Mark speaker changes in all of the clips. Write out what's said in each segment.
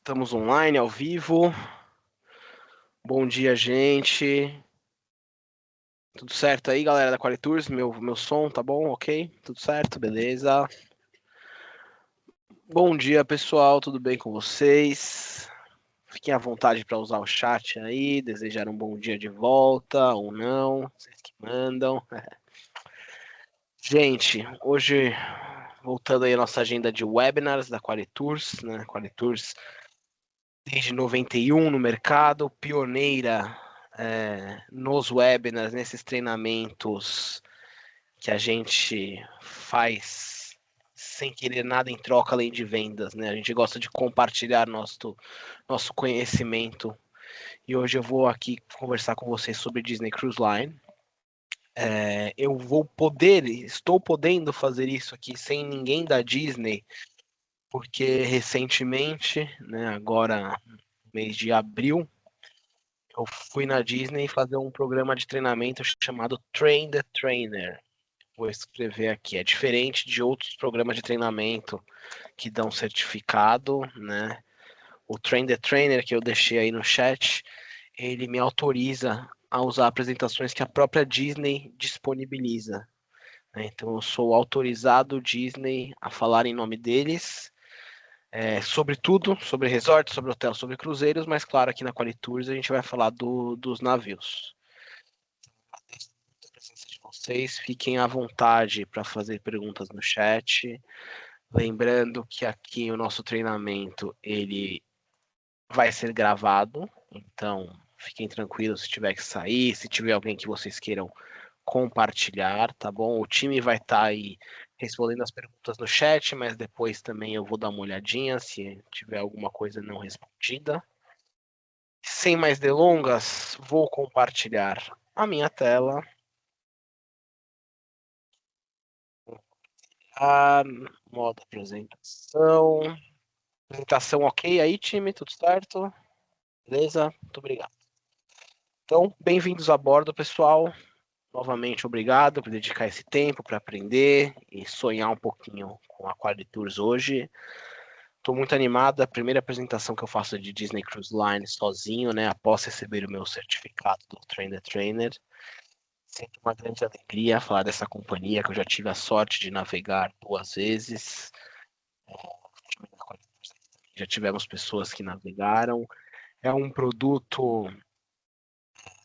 Speaker 1: Estamos online, ao vivo. Bom dia, gente. Tudo certo aí, galera da Qualitours? Meu som tá bom? Ok? Tudo certo? Beleza? Bom dia, pessoal. Tudo bem com vocês? Fiquem à vontade para usar o chat aí, desejar um bom dia de volta ou não, vocês que mandam. Gente, hoje, voltando aí a nossa agenda de webinars da Qualitours, né? Qualitours desde 91 no mercado, pioneira nos webinars, nesses treinamentos que a gente faz sem querer nada em troca além de vendas, né? A gente gosta de compartilhar nosso conhecimento. E hoje eu vou aqui conversar com vocês sobre Disney Cruise Line. Estou podendo fazer isso aqui sem ninguém da Disney, porque recentemente, né, agora no mês de abril, eu fui na Disney fazer um programa de treinamento chamado Train the Trainer. Vou escrever aqui. É diferente de outros programas de treinamento que dão certificado, né? O Train the Trainer que eu deixei aí no chat, ele me autoriza a usar apresentações que a própria Disney disponibiliza. Né? Então eu sou autorizado Disney a falar em nome deles. Sobre tudo, sobre resort, sobre hotel, sobre cruzeiros, mas claro, aqui na Qualitours a gente vai falar dos navios. Agradeço muito a presença de vocês, fiquem à vontade para fazer perguntas no chat. Lembrando que aqui o nosso treinamento ele vai ser gravado, então fiquem tranquilos se tiver que sair, se tiver alguém que vocês queiram compartilhar, tá bom? O time vai estar aí respondendo as perguntas no chat, mas depois também eu vou dar uma olhadinha se tiver alguma coisa não respondida. Sem mais delongas, vou compartilhar a minha tela. Modo apresentação. Apresentação ok aí, time? Tudo certo? Beleza? Muito obrigado. Então, bem-vindos a bordo, pessoal. Novamente, obrigado por dedicar esse tempo para aprender e sonhar um pouquinho com a Qualitours hoje. Estou muito animado. É a primeira apresentação que eu faço de Disney Cruise Line sozinho, né? Após receber o meu certificado do Train the Trainer. Sempre uma grande alegria falar dessa companhia que eu já tive a sorte de navegar 2 vezes. Já tivemos pessoas que navegaram. É um produto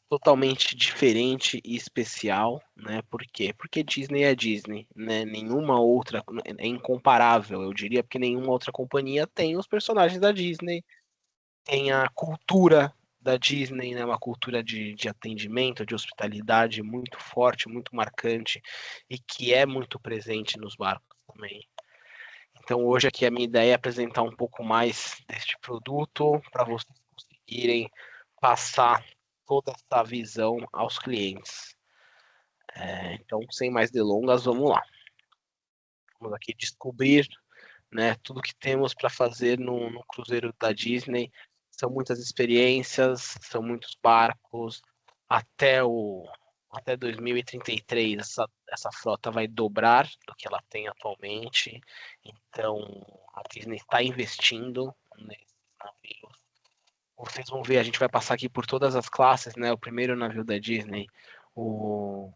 Speaker 1: totalmente diferente e especial, né? Por quê? Porque Disney é Disney, né? Nenhuma outra é incomparável, eu diria, porque nenhuma outra companhia tem os personagens da Disney, tem a cultura da Disney, né? Uma cultura de atendimento, de hospitalidade muito forte, muito marcante e que é muito presente nos barcos também. Então hoje aqui a minha ideia é apresentar um pouco mais deste produto para vocês conseguirem passar toda essa visão aos clientes. Então, sem mais delongas, vamos lá. Vamos aqui descobrir, né, tudo que temos para fazer no cruzeiro da Disney. São muitas experiências, são muitos barcos. Até 2033, essa frota vai dobrar do que ela tem atualmente. Então, a Disney está investindo nesses navios. Vocês vão ver, a gente vai passar aqui por todas as classes, né? O primeiro navio da Disney, o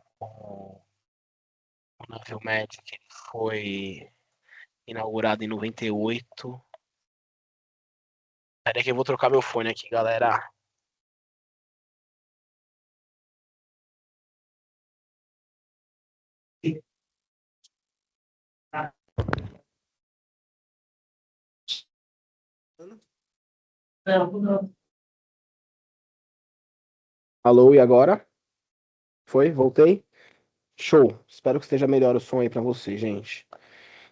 Speaker 1: navio Magic, ele foi inaugurado em 98. Peraí que eu vou trocar meu fone aqui, galera. Alô, e agora? Foi? Voltei? Show. Espero que esteja melhor o som aí para você, gente.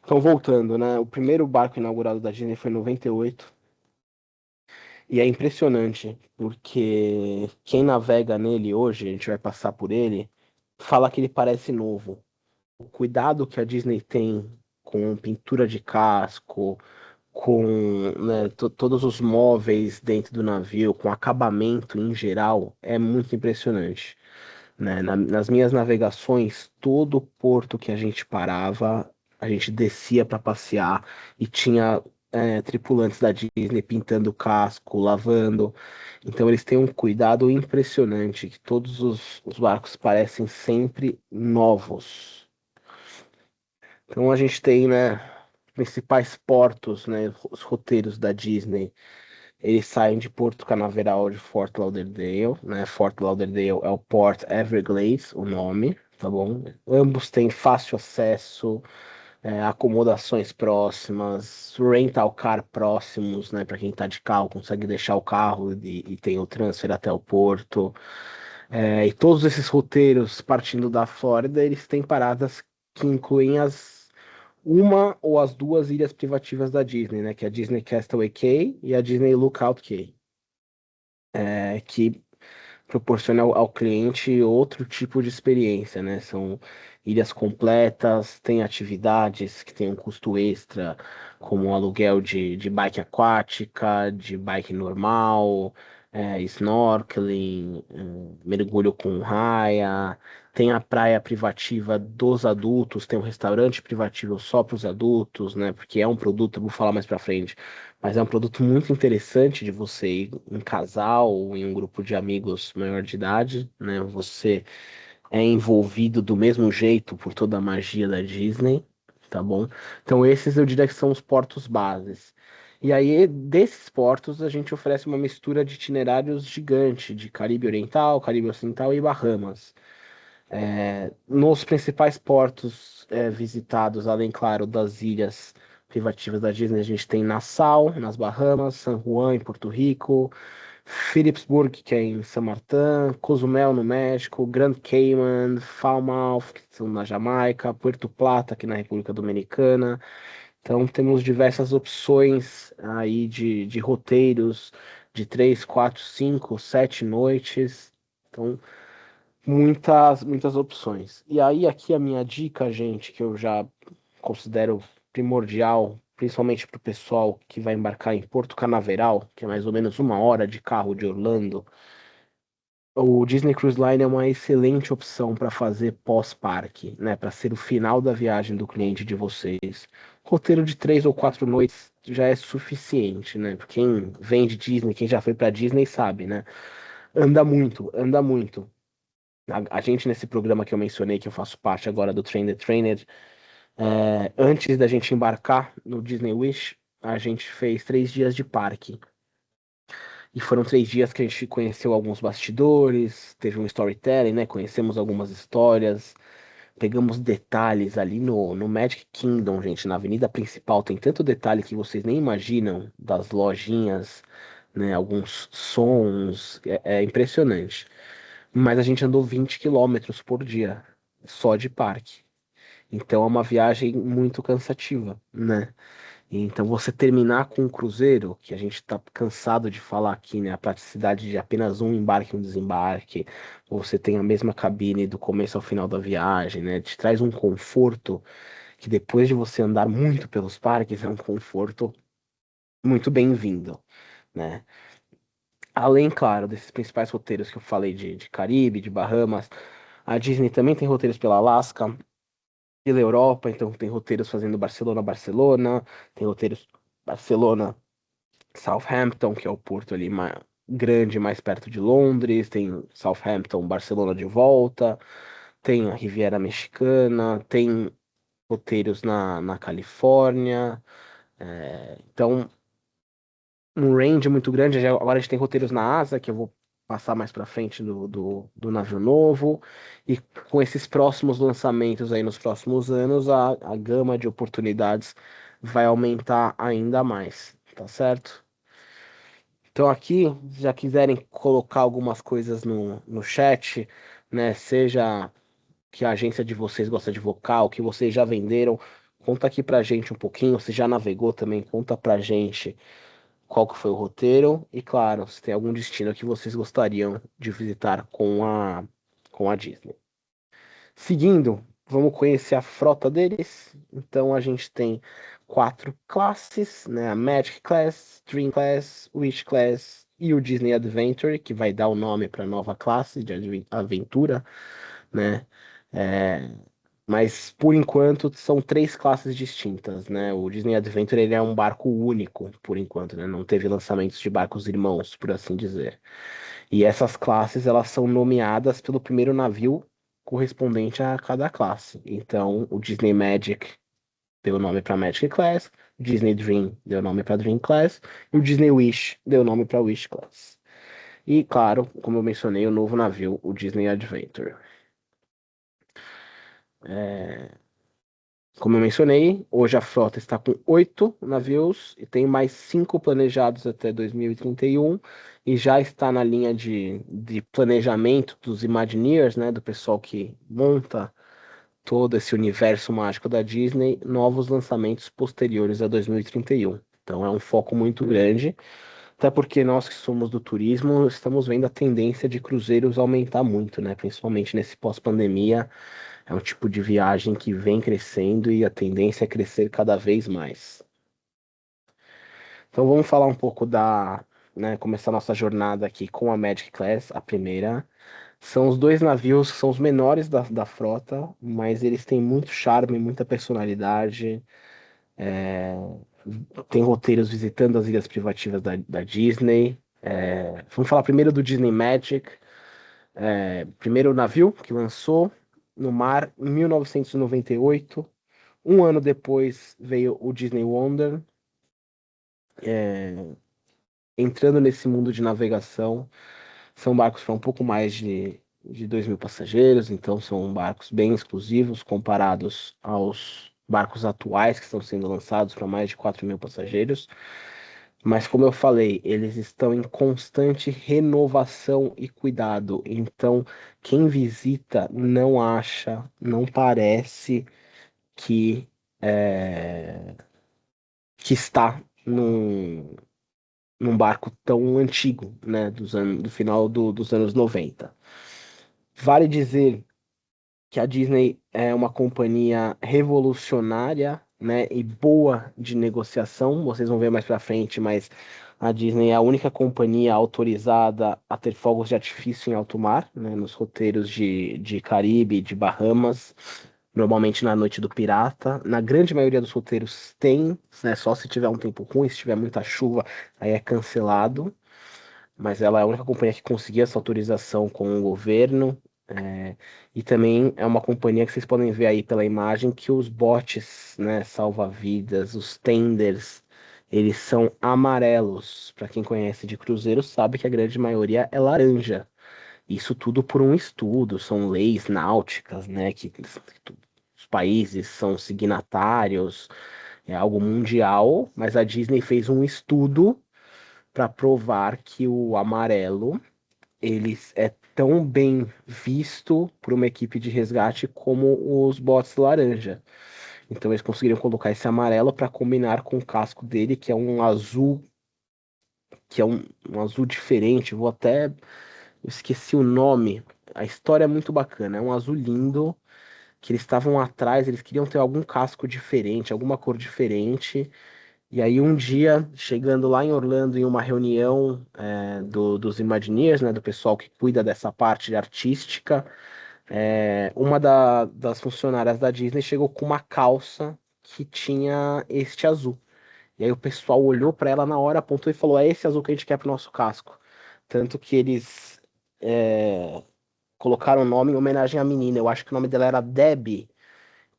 Speaker 1: Então, voltando, né? O primeiro barco inaugurado da Disney foi em 98. E é impressionante, porque quem navega nele hoje, a gente vai passar por ele, fala que ele parece novo. O cuidado que a Disney tem com pintura de casco, com, né, todos os móveis dentro do navio, com acabamento em geral, é muito impressionante. Né? Nas minhas navegações, todo porto que a gente parava, a gente descia para passear e tinha tripulantes da Disney pintando o casco, lavando. Então eles têm um cuidado impressionante, que todos os barcos parecem sempre novos. Então a gente tem, né, principais portos, né, os roteiros da Disney. Eles saem de Porto Canaveral de Fort Lauderdale, né? Fort Lauderdale é o Port Everglades, o nome, tá bom? Ambos têm fácil acesso, acomodações próximas, rental car próximos, né? Para quem tá de carro, consegue deixar o carro e tem o transfer até o porto. E todos esses roteiros partindo da Flórida, eles têm paradas que incluem uma ou as duas ilhas privativas da Disney, né? Que é a Disney Castaway Cay e a Disney Lookout Cay, que proporciona ao cliente outro tipo de experiência, né? São ilhas completas, tem atividades que têm um custo extra, como o aluguel de bike aquática, de bike normal, snorkeling, mergulho com raia, tem a praia privativa dos adultos, tem um restaurante privativo só para os adultos, né? Porque é um produto, eu vou falar mais para frente, mas é um produto muito interessante de você ir em casal ou em um grupo de amigos maior de idade, né? Você é envolvido do mesmo jeito por toda a magia da Disney, tá bom? Então esses eu diria que são os portos bases. E aí, desses portos, a gente oferece uma mistura de itinerários gigante, de Caribe Oriental, Caribe Ocidental e Bahamas. Nos principais portos visitados, além, claro, das ilhas privativas da Disney, a gente tem Nassau, nas Bahamas, San Juan, em Porto Rico, Philipsburg, que é em São Martin, Cozumel, no México, Grand Cayman, Falmouth, que são na Jamaica, Puerto Plata, aqui na República Dominicana. Então, temos diversas opções aí de roteiros de 3, 4, 5, 7 noites. Então, muitas opções. E aí, aqui a minha dica, gente, que eu já considero primordial, principalmente para o pessoal que vai embarcar em Porto Canaveral, que é mais ou menos 1 hora de carro de Orlando. O Disney Cruise Line é uma excelente opção para fazer pós-parque, né? Para ser o final da viagem do cliente de vocês. Roteiro de 3 ou 4 noites já é suficiente, né? Porque quem vem de Disney, quem já foi para Disney sabe, né? Anda muito, anda muito. A gente, nesse programa que eu mencionei, que eu faço parte agora do Train the Trainer, antes da gente embarcar no Disney Wish, a gente fez 3 dias de parque. E foram 3 dias que a gente conheceu alguns bastidores, teve um storytelling, né? Conhecemos algumas histórias, pegamos detalhes ali no Magic Kingdom, gente. Na avenida principal tem tanto detalhe que vocês nem imaginam das lojinhas, né? Alguns sons, é impressionante. Mas a gente andou 20 quilômetros por dia, só de parque. Então é uma viagem muito cansativa, né? Então você terminar com um cruzeiro, que a gente está cansado de falar aqui, né? A praticidade de apenas um embarque e um desembarque, você tem a mesma cabine do começo ao final da viagem, né? Te traz um conforto que depois de você andar muito pelos parques, é um conforto muito bem-vindo, né? Além, claro, desses principais roteiros que eu falei de Caribe, de Bahamas, a Disney também tem roteiros pela Alasca, pela Europa, então tem roteiros fazendo Barcelona-Barcelona, tem roteiros Barcelona Southampton, que é o porto ali grande, mais perto de Londres, tem Southampton, Barcelona de volta, tem a Riviera Mexicana, tem roteiros na Califórnia, então um range muito grande. Agora a gente tem roteiros na Asa, que eu vou passar mais para frente do navio novo, e com esses próximos lançamentos aí nos próximos anos, a gama de oportunidades vai aumentar ainda mais, tá certo? Então aqui, se já quiserem colocar algumas coisas no chat, né? Seja que a agência de vocês gosta de vocal, que vocês já venderam, conta aqui pra gente um pouquinho. Se já navegou também, conta pra gente qual que foi o roteiro. E claro, se tem algum destino que vocês gostariam de visitar com a Disney. Seguindo, vamos conhecer a frota deles. Então a gente tem 4 classes, né? A Magic Class, Dream Class, Wish Class e o Disney Adventure, que vai dar o nome para a nova classe de aventura, né? É, Mas por enquanto são três classes distintas, né? O Disney Adventure ele é um barco único, por enquanto, né? Não teve lançamentos de barcos irmãos, por assim dizer. E essas classes elas são nomeadas pelo primeiro navio correspondente a cada classe. Então, o Disney Magic deu nome para Magic Class, o Disney Dream deu nome para Dream Class e o Disney Wish deu nome para Wish Class. E claro, como eu mencionei, o novo navio, o Disney Adventure. É, Como eu mencionei, hoje a frota está com 8 navios e tem mais 5 planejados até 2031 e já está na linha de planejamento dos Imagineers, né, do pessoal que monta todo esse universo mágico da Disney, novos lançamentos posteriores a 2031. Então é um foco muito grande, até porque nós que somos do turismo estamos vendo a tendência de cruzeiros aumentar muito, né, principalmente nesse pós-pandemia. É um tipo de viagem que vem crescendo e a tendência é crescer cada vez mais. Então vamos falar um pouco né, começar nossa jornada aqui com a Magic Class, a primeira. São os dois navios que são os menores da frota, mas eles têm muito charme, muita personalidade. É, Tem roteiros visitando as ilhas privativas da Disney. Vamos falar primeiro do Disney Magic. Primeiro navio que lançou no mar em 1998. Um ano depois veio o Disney Wonder, entrando nesse mundo de navegação. São barcos para um pouco mais de 2.000 passageiros, então são barcos bem exclusivos comparados aos barcos atuais que estão sendo lançados para mais de 4.000 passageiros. Mas, como eu falei, eles estão em constante renovação e cuidado. Então, quem visita não acha, não parece que, é, que está num barco tão antigo, né, do final dos anos 90. Vale dizer que a Disney é uma companhia revolucionária, né, e boa de negociação. Vocês vão ver mais pra frente, mas a Disney é a única companhia autorizada a ter fogos de artifício em alto mar, né, nos roteiros de Caribe, de Bahamas, normalmente na Noite do Pirata. Na grande maioria dos roteiros tem, né, só se tiver um tempo ruim, se tiver muita chuva, aí é cancelado. Mas ela é a única companhia que conseguiu essa autorização com o governo. é, e também é uma companhia que vocês podem ver aí pela imagem que os botes, né, salva-vidas, os tenders, eles são amarelos. Para quem conhece de cruzeiro, sabe que a grande maioria é laranja. Isso tudo por um estudo, são leis náuticas, né, que os países são signatários, é algo mundial, mas a Disney fez um estudo para provar que o amarelo ele é tão bem visto por uma equipe de resgate como os bots laranja. Então eles conseguiram colocar esse amarelo para combinar com o casco dele, que é um azul, que é um azul diferente. Vou até eu esqueci o nome. A história é muito bacana. É um azul lindo que eles estavam atrás. Eles queriam ter algum casco diferente, alguma cor diferente. E aí um dia, chegando lá em Orlando, em uma reunião dos Imagineers, né, do pessoal que cuida dessa parte artística, uma das funcionárias da Disney chegou com uma calça que tinha este azul. E aí o pessoal olhou para ela na hora, apontou e falou: é esse azul que a gente quer pro nosso casco. Tanto que eles colocaram o nome em homenagem à menina. Eu acho que o nome dela era Debbie.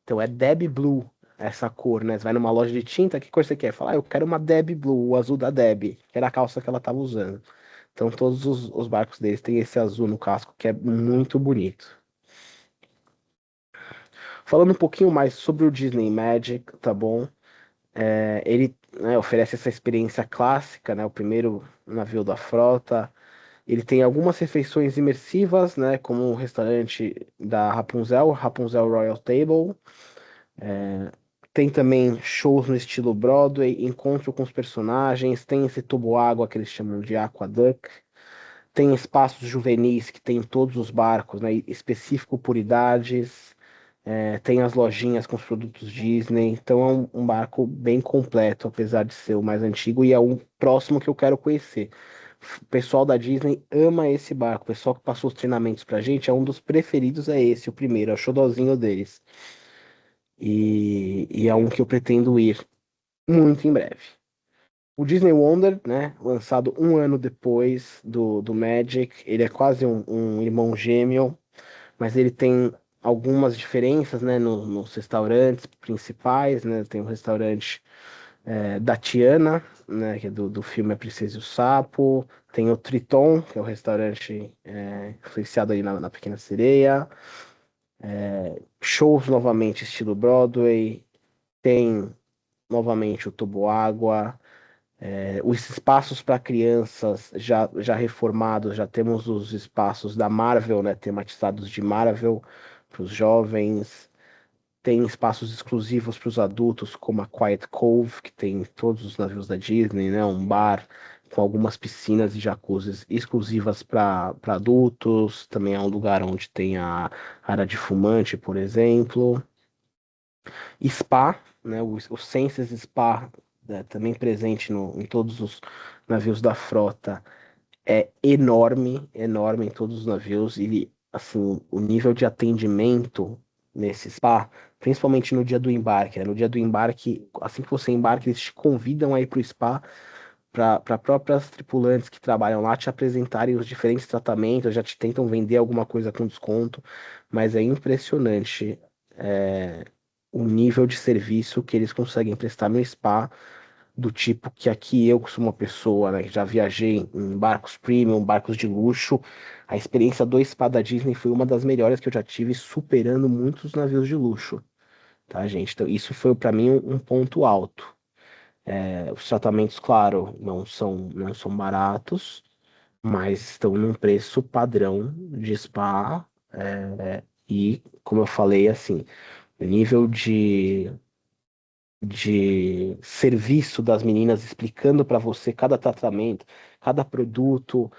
Speaker 1: Então é Debbie Blue essa cor, né? Você vai numa loja de tinta, que cor você quer? Fala, eu quero uma Debbie Blue, o azul da Debbie, que era a calça que ela tava usando. Então todos os barcos deles têm esse azul no casco, que é muito bonito. Falando um pouquinho mais sobre o Disney Magic, tá bom? Ele, né, oferece essa experiência clássica, né? O primeiro navio da frota. Ele tem algumas refeições imersivas, né? Como o restaurante da Rapunzel, Rapunzel Royal Table. Tem também shows no estilo Broadway, encontro com os personagens, tem esse toboágua que eles chamam de Aquaduct, tem espaços juvenis que tem em todos os barcos, né, específico por idades, tem as lojinhas com os produtos Disney, então é um barco bem completo, apesar de ser o mais antigo, e é um próximo que eu quero conhecer. O pessoal da Disney ama esse barco, o pessoal que passou os treinamentos pra gente, é um dos preferidos, é esse, o primeiro, é o xodózinho deles. e é um que eu pretendo ir muito em breve. O Disney Wonder, né, lançado um ano depois do Magic, ele é quase um irmão gêmeo, mas ele tem algumas diferenças, né, nos restaurantes principais, né, tem um restaurante da Tiana, né, que é do filme A Princesa e o Sapo, tem o Triton, que é o restaurante influenciado aí na Pequena Sereia, shows novamente estilo Broadway, tem novamente o Toboágua, os espaços para crianças já reformados, já temos os espaços da Marvel, né, tematizados de Marvel para os jovens. Tem espaços exclusivos para os adultos, como a Quiet Cove, que tem em todos os navios da Disney, né, um bar com algumas piscinas e jacuzzis exclusivas para adultos. Também é um lugar onde tem a área de fumante, por exemplo. Spa, né, o Senses Spa, né, também presente em todos os navios da frota, é enorme, enorme em todos os navios. E, assim, o nível de atendimento nesse spa, principalmente no dia do embarque, né? No dia do embarque, assim que você embarca, eles te convidam a ir para o spa para próprias tripulantes que trabalham lá te apresentarem os diferentes tratamentos, já te tentam vender alguma coisa com desconto, mas é impressionante é, o nível de serviço que eles conseguem prestar no spa, do tipo que aqui eu, que sou uma pessoa, né, que já viajei em barcos premium, barcos de luxo, a experiência do spa da Disney foi uma das melhores que eu já tive, superando muitos navios de luxo, tá, gente? Então, isso foi para mim um ponto alto. Os tratamentos, claro, não são baratos, mas estão num preço padrão de spa. E, como eu falei, assim, o nível de serviço das meninas explicando para você cada tratamento, cada produto,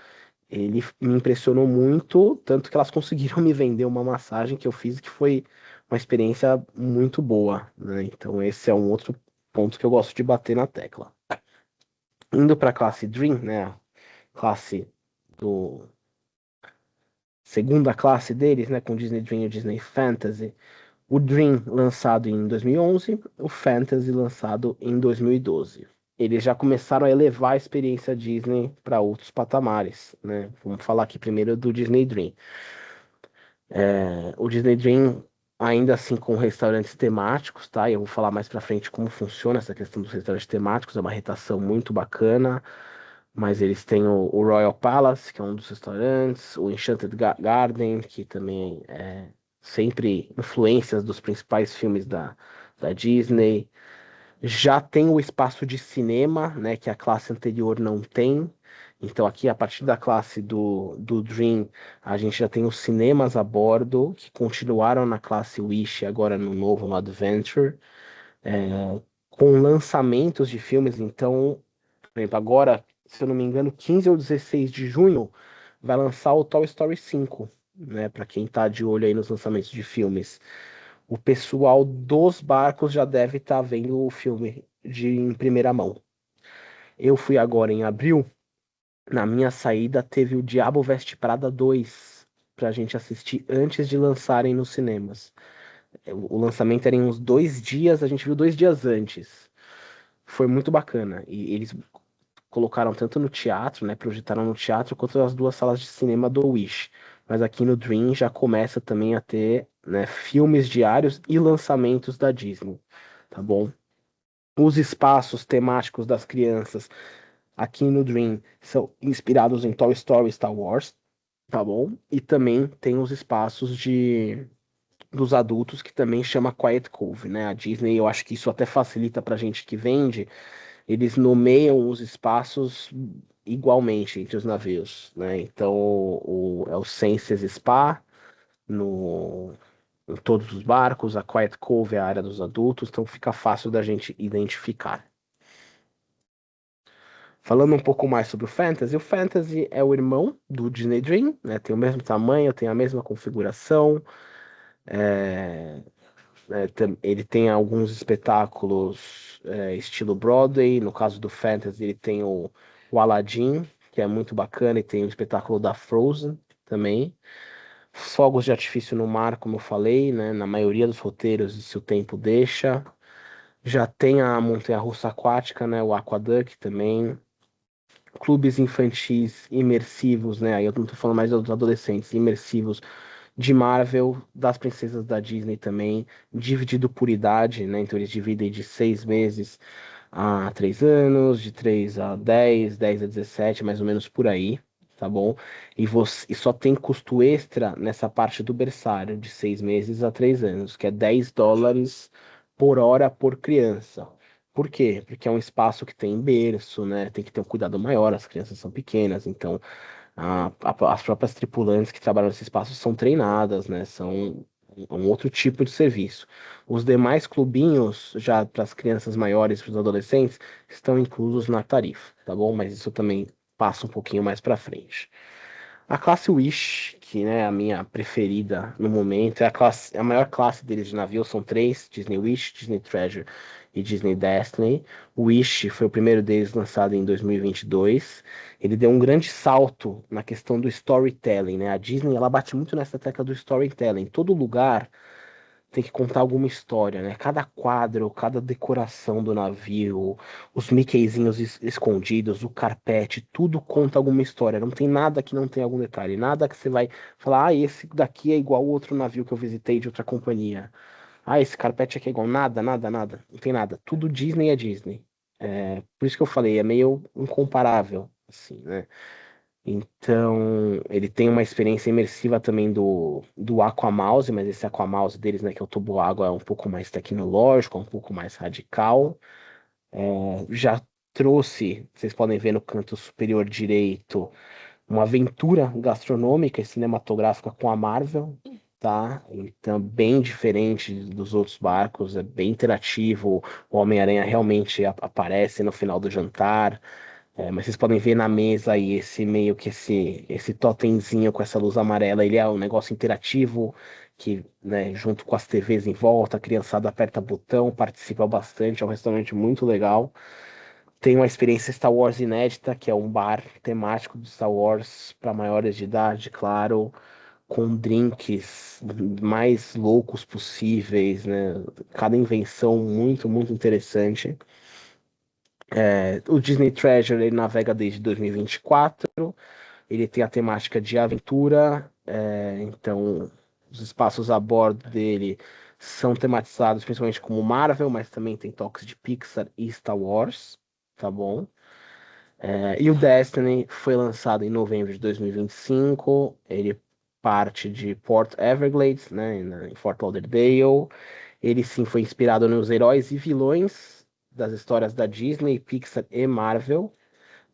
Speaker 1: ele me impressionou muito, tanto que elas conseguiram me vender uma massagem que eu fiz que foi uma experiência muito boa, né? Então, esse é um outro ponto que eu gosto de bater na tecla. Indo para a classe Dream, né? A classe do segunda classe deles, né? Com Disney Dream e Disney Fantasy. O Dream lançado em 2011, o Fantasy lançado em 2012. Eles já começaram a elevar a experiência Disney para outros patamares, né? Vamos falar aqui primeiro do Disney Dream. O Disney Dream, ainda assim com restaurantes temáticos, tá? E eu vou falar mais para frente como funciona essa questão dos restaurantes temáticos, é uma retação muito bacana. Mas eles têm o Royal Palace, que é um dos restaurantes, o Enchanted Garden, que também é sempre influências dos principais filmes da Disney. Já tem o espaço de cinema, né, que a classe anterior não tem. Então, aqui, a partir da classe do Dream, a gente já tem os cinemas a bordo, que continuaram na classe Wish, agora no novo, no Adventure, com lançamentos de filmes. Então, por exemplo, agora, se eu não me engano, 15 ou 16 de junho, vai lançar o Toy Story 5, né? Para quem tá de olho aí nos lançamentos de filmes. O pessoal dos barcos já deve estar vendo o filme em primeira mão. Eu fui agora em abril, na minha saída teve o Diabo Veste Prada 2 pra gente assistir antes de lançarem nos cinemas. O lançamento era em uns 2 dias, a gente viu 2 dias antes. Foi muito bacana. E eles colocaram tanto no teatro, né, projetaram no teatro, quanto as duas salas de cinema do Wish. Mas aqui no Dream já começa também a ter, né, filmes diários e lançamentos da Disney, tá bom? Os espaços temáticos das crianças aqui no Dream são inspirados em Toy Story e Star Wars, tá bom? E também tem os espaços dos adultos que também chama Quiet Cove, né? A Disney, eu acho que isso até facilita pra gente que vende, eles nomeiam os espaços igualmente entre os navios, né? Então, é o Senses Spa em todos os barcos, a Quiet Cove é a área dos adultos, então fica fácil da gente identificar. Falando um pouco mais sobre o Fantasy é o irmão do Disney Dream, né? Tem o mesmo tamanho, tem a mesma configuração, é, ele tem alguns espetáculos estilo Broadway. No caso do Fantasy, ele tem o Aladdin, que é muito bacana, e tem o espetáculo da Frozen também. Fogos de artifício no mar, como eu falei, né? Na maioria dos roteiros, se o tempo deixa. Já tem a montanha-russa aquática, né? O Aquaduck também. Clubes infantis imersivos, né? Aí eu não tô falando mais dos adolescentes, imersivos de Marvel, das princesas da Disney também, dividido por idade, né? Então eles dividem de 6 meses a 3 anos, de 3 a 10, 10 a 17, mais ou menos por aí, tá bom? E só tem custo extra nessa parte do berçário, de 6 meses a 3 anos, que é US$ 10 por hora por criança. Por quê? Porque é um espaço que tem berço, né? Tem que ter um cuidado maior, as crianças são pequenas, então as próprias tripulantes que trabalham nesse espaço são treinadas, né? São um outro tipo de serviço. Os demais clubinhos, já para as crianças maiores, para os adolescentes, estão inclusos na tarifa, tá bom? Mas isso também passa um pouquinho mais para frente. A classe Wish, que né, é a minha preferida no momento, a maior classe deles de navio, são três: Disney Wish, Disney Treasure e Disney Destiny. O Wish foi o primeiro deles lançado em 2022. Ele deu um grande salto na questão do storytelling, né? A Disney, ela bate muito nessa tecla do storytelling. Todo lugar tem que contar alguma história, né? Cada quadro, cada decoração do navio, os Mickeyzinhos escondidos, o carpete, tudo conta alguma história. Não tem nada que não tenha algum detalhe. Nada que você vai falar, ah, esse daqui é igual ao outro navio que eu visitei de outra companhia. Ah, esse carpete aqui é igual. Nada, nada, nada. Não tem nada. Tudo Disney é Disney. É, por isso que eu falei, é meio incomparável, assim, né? Então, ele tem uma experiência imersiva também do Aquamouse, mas esse Aquamouse deles, né, que é o toboágua, é um pouco mais tecnológico, é um pouco mais radical. Já trouxe, vocês podem ver no canto superior direito, uma aventura gastronômica e cinematográfica com a Marvel, tá? Então, bem diferente dos outros barcos, é bem interativo. O Homem-Aranha realmente aparece no final do jantar. Mas vocês podem ver na mesa aí esse meio que esse totemzinho com essa luz amarela, ele é um negócio interativo que, né, junto com as TVs em volta, a criançada aperta botão, participa bastante, é um restaurante muito legal. Tem uma experiência Star Wars inédita, que é um bar temático de Star Wars para maiores de idade, claro, com drinks mais loucos possíveis, né? Cada invenção muito, muito interessante. O Disney Treasure ele navega desde 2024. Ele tem a temática de aventura, então os espaços a bordo dele são tematizados principalmente como Marvel, mas também tem toques de Pixar e Star Wars, tá bom? E o Destiny foi lançado em novembro de 2025. Ele parte de Port Everglades, né, em Fort Lauderdale. Ele sim foi inspirado nos heróis e vilões das histórias da Disney, Pixar e Marvel.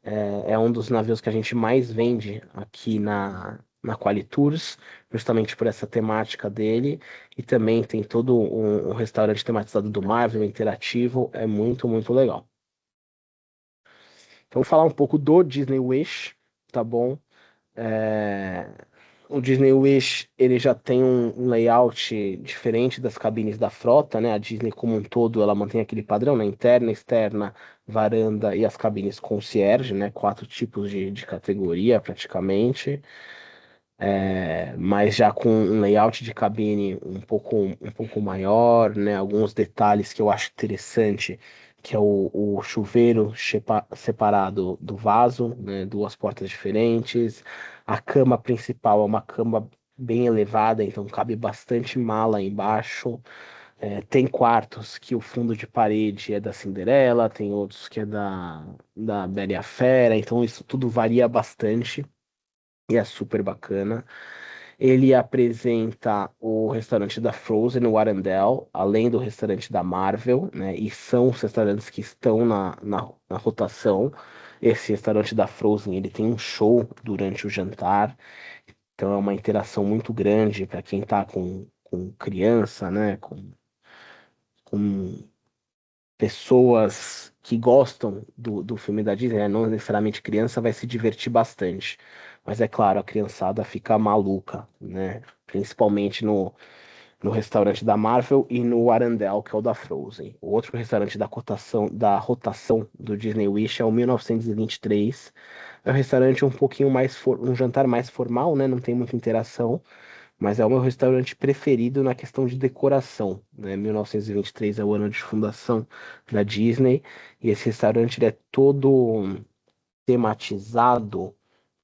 Speaker 1: É um dos navios que a gente mais vende aqui na Qualitours, justamente por essa temática dele. E também tem todo um restaurante tematizado do Marvel, interativo. É muito, muito legal. Então, vou falar um pouco do Disney Wish, tá bom? É, O Disney Wish ele já tem um layout diferente das cabines da frota, né? A Disney como um todo ela mantém aquele padrão, né? Interna, externa, varanda e as cabines concierge, né? Quatro tipos de categoria praticamente. Mas já com um layout de cabine um pouco maior, né? Alguns detalhes que eu acho interessante, que é o chuveiro separado do vaso, né? Duas portas diferentes. A cama principal é uma cama bem elevada, então cabe bastante mala embaixo. Tem quartos que o fundo de parede é da Cinderela, tem outros que é da Bela e a Fera, então isso tudo varia bastante e é super bacana. Ele apresenta o restaurante da Frozen no Arendelle, além do restaurante da Marvel, né? E são os restaurantes que estão na rotação. Esse restaurante da Frozen, ele tem um show durante o jantar, então é uma interação muito grande para quem está com criança, né? Com pessoas que gostam do filme da Disney, né? Não necessariamente criança, vai se divertir bastante. Mas é claro, a criançada fica maluca, né? Principalmente no restaurante da Marvel e no Arendelle, que é o da Frozen. O outro restaurante da rotação do Disney Wish é o 1923. É um restaurante um pouquinho mais, um jantar mais formal, né? Não tem muita interação, mas é o meu restaurante preferido na questão de decoração, né? 1923 é o ano de fundação da Disney, e esse restaurante ele é todo tematizado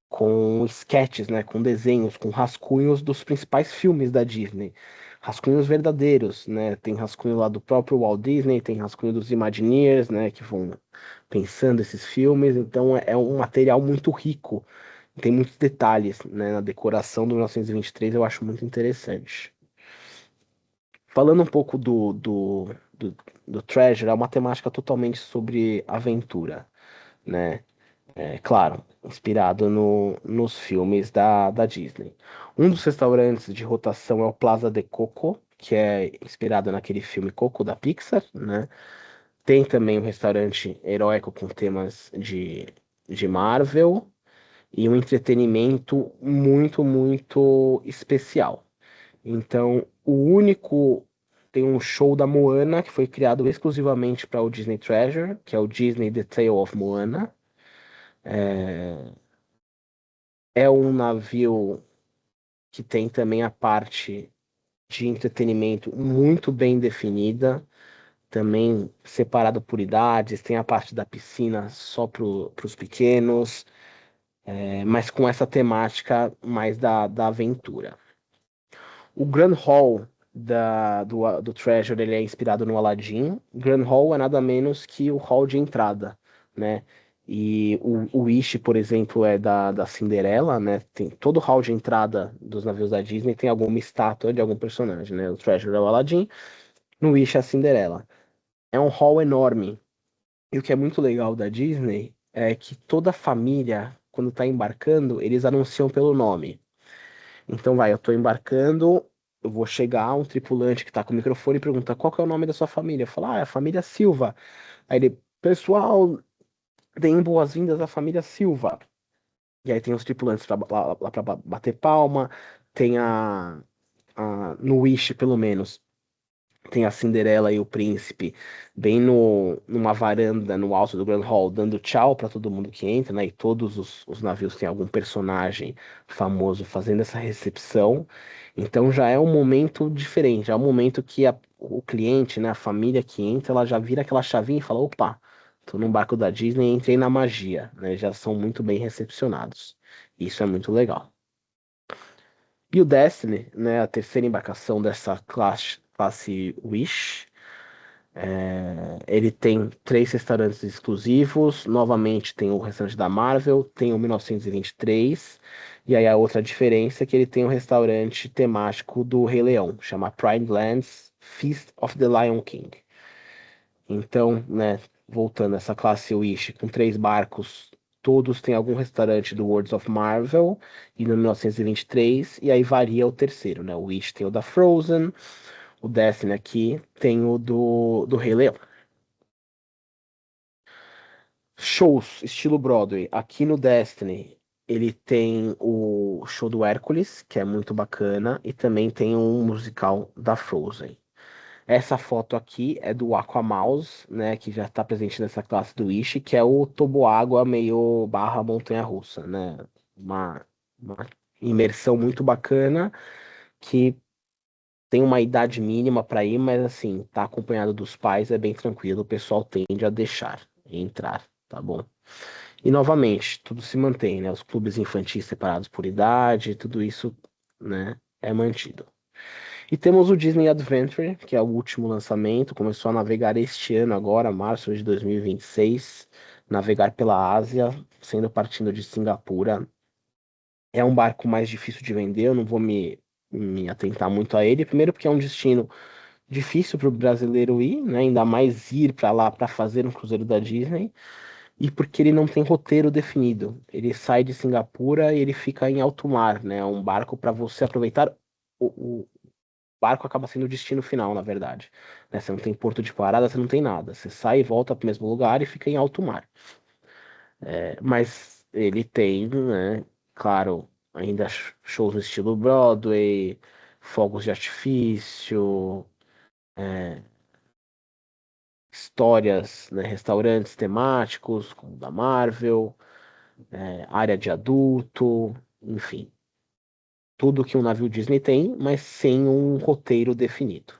Speaker 1: com sketches, né, com desenhos, com rascunhos dos principais filmes da Disney. Rascunhos verdadeiros, né? Tem rascunho lá do próprio Walt Disney, tem rascunho dos Imagineers, né, que vão pensando esses filmes. Então é um material muito rico, tem muitos detalhes, né, na decoração do 1923, eu acho muito interessante. Falando um pouco do Treasure, é uma temática totalmente sobre aventura, né? É claro, inspirado nos filmes da Disney. Um dos restaurantes de rotação é o Plaza de Coco, que é inspirado naquele filme Coco da Pixar, né? Tem também um restaurante heróico com temas de Marvel e um entretenimento muito, muito especial. Então, o único. Tem um show da Moana que foi criado exclusivamente para o Disney Treasure, que é o Disney The Tale of Moana. É um navio que tem também a parte de entretenimento muito bem definida, também separado por idades, tem a parte da piscina só para os pequenos, mas com essa temática mais da aventura. O Grand Hall do Treasure ele é inspirado no Aladdin. Grand Hall é nada menos que o hall de entrada, né? E o Wish, por exemplo, é da Cinderela, né? Tem todo o hall de entrada dos navios da Disney tem alguma estátua de algum personagem, né? O Treasure é o Aladdin, no Wish é a Cinderela. É um hall enorme. E o que é muito legal da Disney é que toda a família, quando está embarcando, eles anunciam pelo nome. Então vai, eu tô embarcando, eu vou chegar, um tripulante que tá com o microfone pergunta qual que é o nome da sua família? Eu falo, é a família Silva. Aí ele, pessoal, deem boas-vindas à família Silva. E aí tem os tripulantes lá pra bater palma, tem no Wish, pelo menos. Tem a Cinderela e o príncipe bem numa varanda no alto do Grand Hall, dando tchau para todo mundo que entra, né? E todos os navios têm algum personagem famoso fazendo essa recepção. Então já é um momento diferente, é um momento que o cliente, né, a família que entra, ela já vira aquela chavinha e fala: opa, tô num barco da Disney e entrei na magia, né? Já são muito bem recepcionados. Isso é muito legal. E o Destiny, né, a terceira embarcação dessa classe Wish. Ele tem três restaurantes exclusivos. Novamente, tem o restaurante da Marvel, tem o 1923. E aí a outra diferença é que ele tem um restaurante temático do Rei Leão, chama Pride Lands Feast of the Lion King. Então, né, voltando a essa classe Wish com três barcos, todos têm algum restaurante do Worlds of Marvel e no 1923, e aí varia o terceiro, né? O Wish tem o da Frozen, o Destiny aqui tem o do Rei Leão. Shows, estilo Broadway. Aqui no Destiny, ele tem o show do Hércules, que é muito bacana, e também tem um musical da Frozen. Essa foto aqui é do Aquamouse, né, que já está presente nessa classe do Wish, que é o toboágua meio barra montanha-russa, né? Uma imersão muito bacana, que tem uma idade mínima para ir, mas assim, tá acompanhado dos pais, é bem tranquilo, o pessoal tende a deixar entrar, tá bom? E novamente, tudo se mantém, né? Os clubes infantis separados por idade, tudo isso, né, é mantido. E temos o Disney Adventure, que é o último lançamento, começou a navegar este ano agora, março de 2026, navegar pela Ásia, sendo partindo de Singapura. É um barco mais difícil de vender, eu não vou me atentar muito a ele, primeiro porque é um destino difícil para o brasileiro ir, né? Ainda mais ir para lá para fazer um cruzeiro da Disney. E porque ele não tem roteiro definido. Ele sai de Singapura e ele fica em alto mar, né? É um barco para você aproveitar. O barco acaba sendo o destino final, na verdade. Né? Você não tem porto de parada, você não tem nada. Você sai e volta para o mesmo lugar e fica em alto mar. Mas ele tem, né? Claro, ainda shows no estilo Broadway, fogos de artifício, histórias, né? Restaurantes temáticos, como o da Marvel. Área de adulto, enfim, tudo que um navio Disney tem, mas sem um roteiro definido.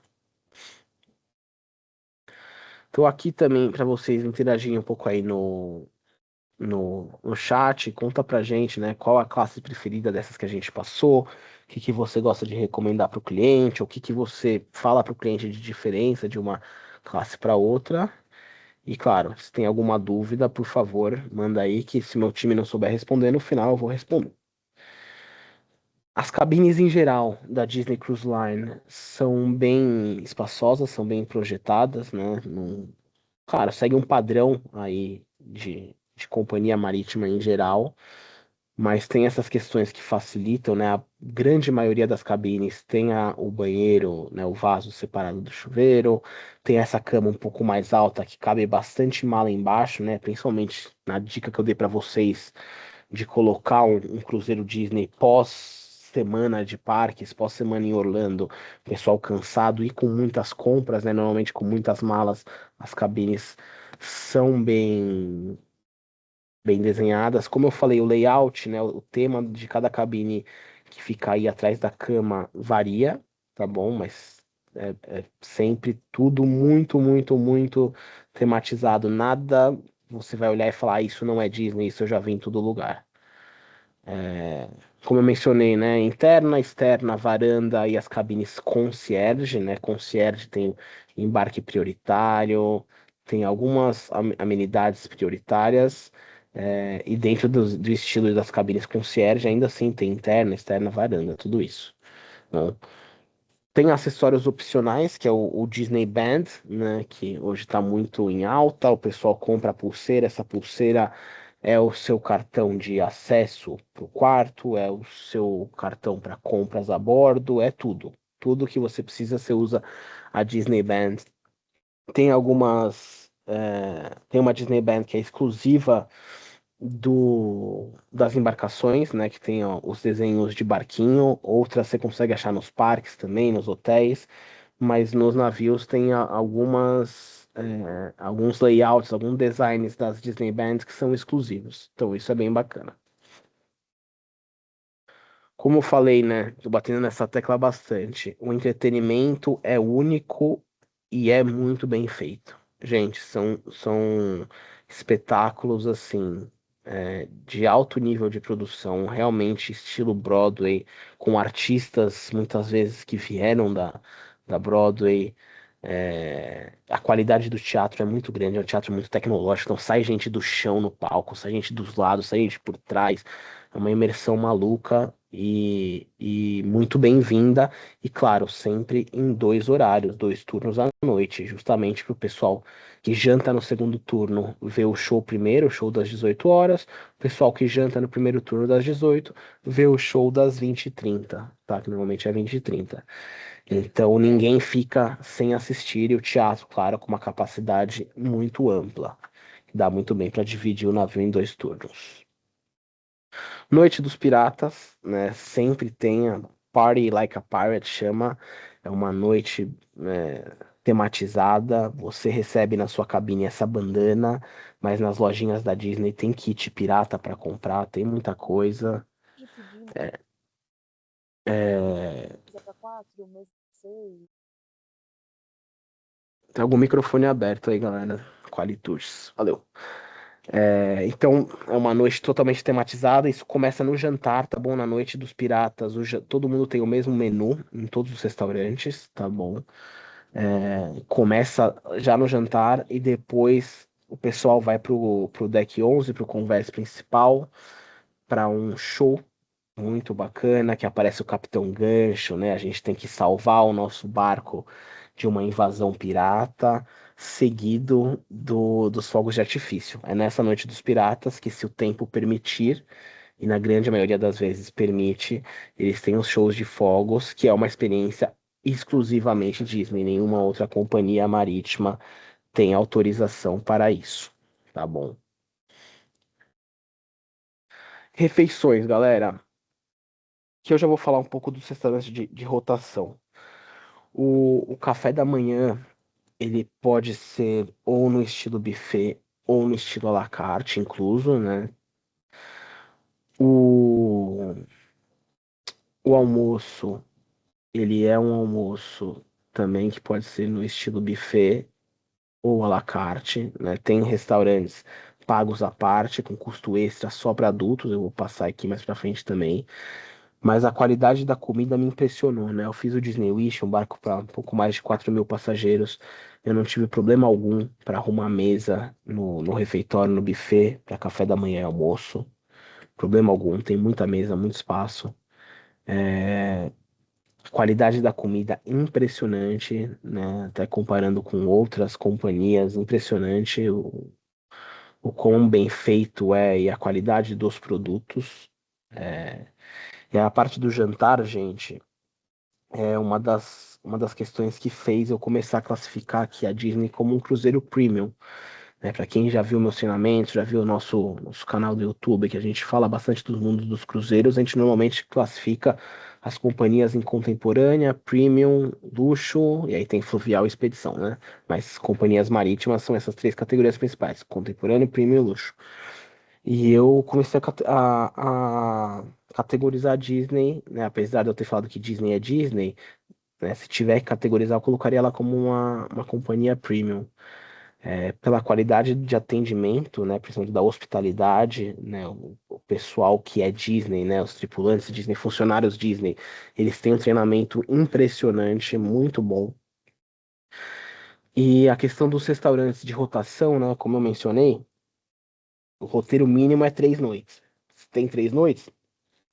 Speaker 1: Tô aqui também para vocês interagirem um pouco aí no chat. Conta pra gente, né, qual a classe preferida dessas que a gente passou, o que que você gosta de recomendar para o cliente, o que que você fala para o cliente de diferença de uma classe para outra. E claro, se tem alguma dúvida, por favor, manda aí que se meu time não souber responder, no final eu vou responder. As cabines em geral da Disney Cruise Line são bem espaçosas, são bem projetadas, né? Claro, segue um padrão aí de companhia marítima em geral, mas tem essas questões que facilitam, né? A grande maioria das cabines tem o banheiro, né? O vaso separado do chuveiro, tem essa cama um pouco mais alta que cabe bastante mala embaixo, né? Principalmente na dica que eu dei para vocês de colocar um cruzeiro Disney pós semana de parques, pós semana em Orlando, pessoal cansado e com muitas compras, né? Normalmente com muitas malas, as cabines são bem desenhadas. Como eu falei, o layout, né, o tema de cada cabine que fica aí atrás da cama varia, tá bom? Mas é sempre tudo muito, muito, muito tematizado. Nada você vai olhar e falar, isso não é Disney, isso eu já vi em todo lugar. Como eu mencionei, né? Interna, externa, varanda e as cabines concierge, né? Concierge tem embarque prioritário, tem algumas amenidades prioritárias, e dentro do estilo das cabines concierge, ainda assim tem interna, externa, varanda, tudo isso. Né? Tem acessórios opcionais, que é o Disney Band, né, que hoje está muito em alta. O pessoal compra a pulseira. Essa pulseira é o seu cartão de acesso para o quarto, é o seu cartão para compras a bordo, é tudo. Tudo que você precisa, você usa a Disney Band. Tem tem uma Disney Band que é exclusiva das embarcações, né, que tem ó, os desenhos de barquinho, outras você consegue achar nos parques também, nos hotéis, mas nos navios tem alguns layouts, alguns designs das Disney Bands que são exclusivos. Então isso é bem bacana. Como eu falei, né, tô batendo nessa tecla bastante, o entretenimento é único e é muito bem feito. Gente, são espetáculos assim, de alto nível de produção, realmente estilo Broadway, com artistas muitas vezes que vieram da Broadway. A qualidade do teatro é muito grande, é um teatro muito tecnológico, então sai gente do chão no palco, sai gente dos lados, sai gente por trás. É uma imersão maluca e muito bem-vinda. E claro, sempre em dois horários, dois turnos à noite, justamente para o pessoal que janta no segundo turno vê o show primeiro, o show das 18 horas. O pessoal que janta no primeiro turno das 18 vê o show das 20h30, tá? Que normalmente é 20h30. Então ninguém fica sem assistir e o teatro, claro, com uma capacidade muito ampla. Dá muito bem para dividir o navio em dois turnos. Noite dos Piratas, né? Sempre tem a Party Like a Pirate, chama. É uma noite, tematizada. Você recebe na sua cabine essa bandana, mas nas lojinhas da Disney tem kit pirata para comprar, tem muita coisa. É, Tem algum microfone aberto aí, galera. Qualitus. Valeu. Então, é uma noite totalmente tematizada. Isso começa no jantar, tá bom? Na noite dos piratas, todo mundo tem o mesmo menu em todos os restaurantes, tá bom? Começa já no jantar e depois o pessoal vai pro deck 11, pro convés principal, para um show muito bacana que aparece o Capitão Gancho, né? A gente tem que salvar o nosso barco de uma invasão pirata, seguido dos fogos de artifício. É nessa noite dos piratas que, se o tempo permitir, e na grande maioria das vezes permite, eles têm os shows de fogos, que é uma experiência exclusivamente Disney. Nenhuma outra companhia marítima tem autorização para isso, tá bom? Refeições, galera. Que eu já vou falar um pouco dos restaurantes de rotação. O café da manhã, ele pode ser ou no estilo buffet ou no estilo à la carte, incluso, né? O, O almoço, ele é um almoço também que pode ser no estilo buffet ou à la carte, né? Tem restaurantes pagos à parte, com custo extra só para adultos, eu vou passar aqui mais para frente também. Mas a qualidade da comida me impressionou, né? Eu fiz o Disney Wish, um barco para um pouco mais de 4.000 passageiros. Eu não tive problema algum para arrumar mesa no refeitório, no buffet, para café da manhã e almoço. Problema algum, tem muita mesa, muito espaço. É, qualidade da comida impressionante, né? Até comparando com outras companhias, impressionante o quão bem feito é e a qualidade dos produtos. É, e a parte do jantar, gente, é uma das questões que fez eu começar a classificar aqui a Disney como um cruzeiro premium, né? Para quem já viu meus treinamentos, já viu o nosso canal do YouTube, que a gente fala bastante dos mundos dos cruzeiros, a gente normalmente classifica as companhias em contemporânea, premium, luxo, e aí tem fluvial e expedição, né? Mas companhias marítimas são essas três categorias principais: contemporâneo, premium e luxo. E eu comecei a categorizar a Disney, né? Apesar de eu ter falado que Disney é Disney, né? Se tiver que categorizar, eu colocaria ela como uma companhia premium. Pela qualidade de atendimento, né? Principalmente da hospitalidade, né? O pessoal que é Disney, né? Os tripulantes Disney, funcionários Disney, eles têm um treinamento impressionante, muito bom. E a questão dos restaurantes de rotação, né? Como eu mencionei, o roteiro mínimo é 3 noites. Se tem 3 noites,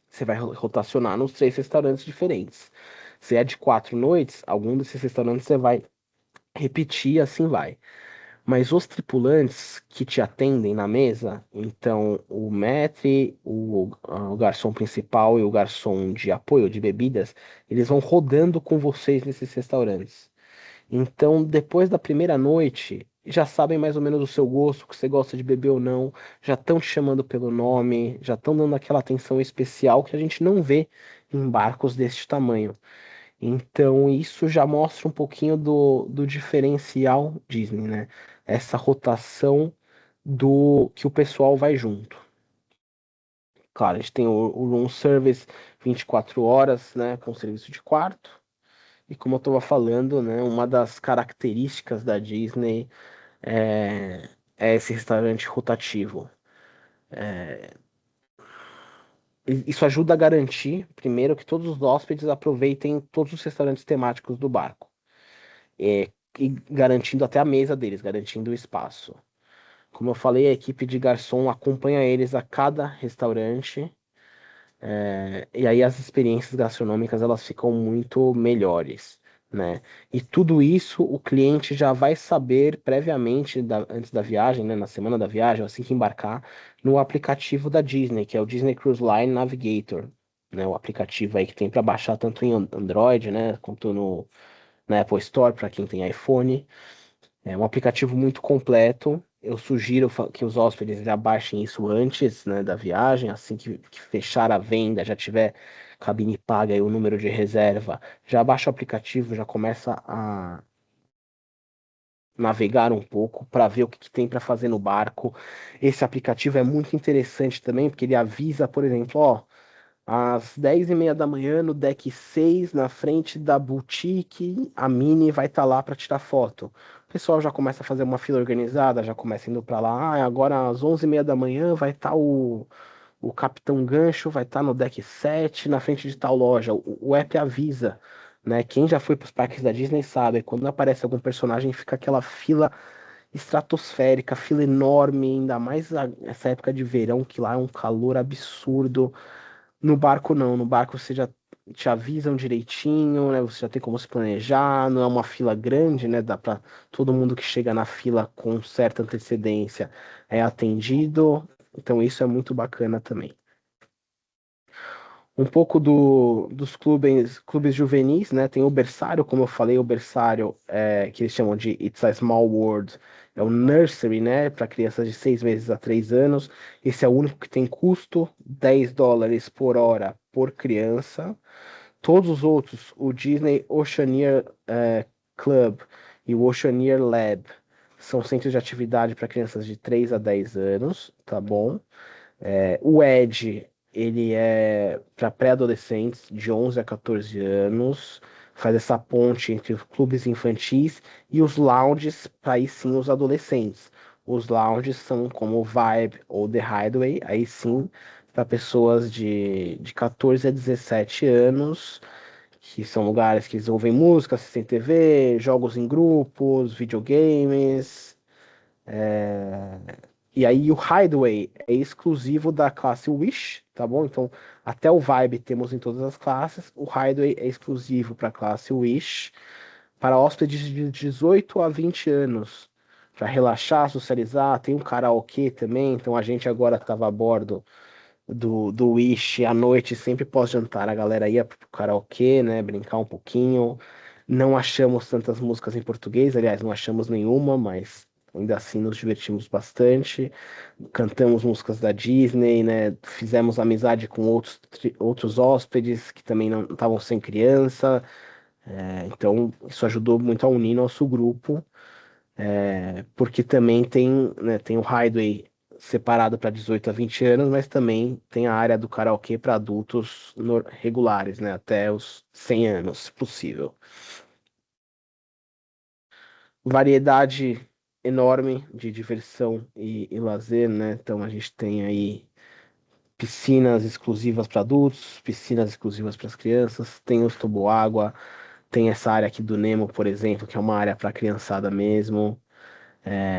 Speaker 1: você vai rotacionar nos 3 restaurantes diferentes. Se é de 4 noites, algum desses restaurantes você vai repetir, e assim vai. Mas os tripulantes que te atendem na mesa, então o maître, o garçom principal e o garçom de apoio de bebidas, eles vão rodando com vocês nesses restaurantes. Então, depois da primeira noite, já sabem mais ou menos o seu gosto, o que você gosta de beber ou não, já estão te chamando pelo nome, já estão dando aquela atenção especial que a gente não vê em barcos deste tamanho. Então, isso já mostra um pouquinho do diferencial Disney, né? Essa rotação do que o pessoal vai junto. Claro, a gente tem o room service 24 horas, né, com serviço de quarto. E como eu estava falando, né, uma das características da Disney é esse restaurante rotativo. Isso ajuda a garantir, primeiro, que todos os hóspedes aproveitem todos os restaurantes temáticos do barco. E garantindo até a mesa deles, garantindo o espaço. Como eu falei, a equipe de garçom acompanha eles a cada restaurante, e aí as experiências gastronômicas elas ficam muito melhores, né? E tudo isso o cliente já vai saber previamente, antes da viagem, né, na semana da viagem, assim que embarcar, no aplicativo da Disney, que é o Disney Cruise Line Navigator, né? O aplicativo aí que tem para baixar tanto em Android, né, quanto na Apple Store para quem tem iPhone. É um aplicativo muito completo. Eu sugiro que os hóspedes já baixem isso antes, né, da viagem, assim que fechar a venda, já tiver cabine paga e o número de reserva, já baixa o aplicativo, já começa a navegar um pouco para ver o que tem para fazer no barco. Esse aplicativo é muito interessante também, porque ele avisa, por exemplo, ó, às 10:30 da manhã, no deck 6 na frente da boutique, a Mini vai estar lá para tirar foto. O pessoal já começa a fazer uma fila organizada, já começa indo para lá. Ah, agora às 11:30 da manhã vai estar o Capitão Gancho, vai estar no deck 7 na frente de tal loja. O app avisa, né? Quem já foi para os parques da Disney sabe, quando aparece algum personagem, fica aquela fila estratosférica, fila enorme, ainda mais essa época de verão, que lá é um calor absurdo. No barco não, no barco você já te avisam direitinho, né? Você já tem como se planejar, não é uma fila grande, né? Dá para todo mundo que chega na fila com certa antecedência é atendido. Então isso é muito bacana também. Um pouco dos clubes juvenis, né? Tem o berçário, como eu falei, o berçário que eles chamam de It's a Small World, é o nursery, né? Para crianças de 6 meses a 3 anos. Esse é o único que tem custo, US$ 10 por hora por criança. Todos os outros, o Disney Oceaneer Club e o Oceaneer Lab, são centros de atividade para crianças de 3 a 10 anos, tá bom? O Edge ele é para pré-adolescentes de 11 a 14 anos, faz essa ponte entre os clubes infantis e os lounges para aí sim os adolescentes. Os lounges são como o Vibe ou The Hideaway, aí sim para pessoas de 14 a 17 anos, que são lugares que eles ouvem música, assistem TV, jogos em grupos, videogames. E aí o Hideaway é exclusivo da classe Wish, tá bom? Então, até o Vibe temos em todas as classes. O Hideaway é exclusivo para a classe Wish, para hóspedes de 18 a 20 anos, para relaxar, socializar. Tem um karaokê também, então a gente agora estava a bordo do Wish à noite, sempre pós-jantar, a galera ia pro karaokê, né, brincar um pouquinho. Não achamos tantas músicas em português, aliás, não achamos nenhuma, mas ainda assim nos divertimos bastante. Cantamos músicas da Disney, né, fizemos amizade com outros hóspedes que também não estavam sem criança. Então isso ajudou muito a unir nosso grupo, porque também tem o Hideaway separado para 18 a 20 anos, mas também tem a área do karaokê para adultos regulares, né, até os 100 anos, se possível. Variedade enorme de diversão e lazer, né? Então a gente tem aí piscinas exclusivas para adultos, piscinas exclusivas para as crianças, tem os toboágua, tem essa área aqui do Nemo, por exemplo, que é uma área para criançada mesmo.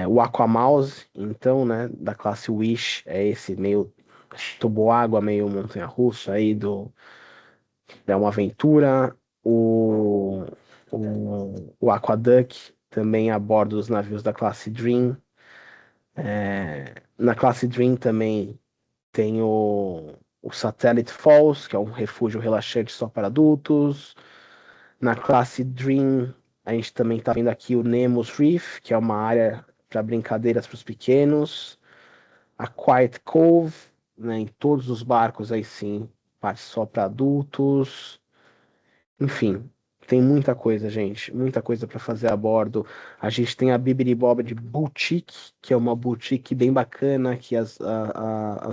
Speaker 1: O Aquamouse, então, né, da classe Wish, é esse meio toboágua, meio montanha-russa aí é uma aventura. O Aquaduck, também a bordo dos navios da classe Dream. Na classe Dream também tem o Satellite Falls, que é um refúgio relaxante só para adultos. Na classe Dream, a gente também está vendo aqui o Nemo's Reef, que é uma área para brincadeiras para os pequenos. A Quiet Cove, né, em todos os barcos aí sim, parte só para adultos. Enfim, tem muita coisa, gente, muita coisa para fazer a bordo. A gente tem a Bibiri de Boutique, que é uma boutique bem bacana, que as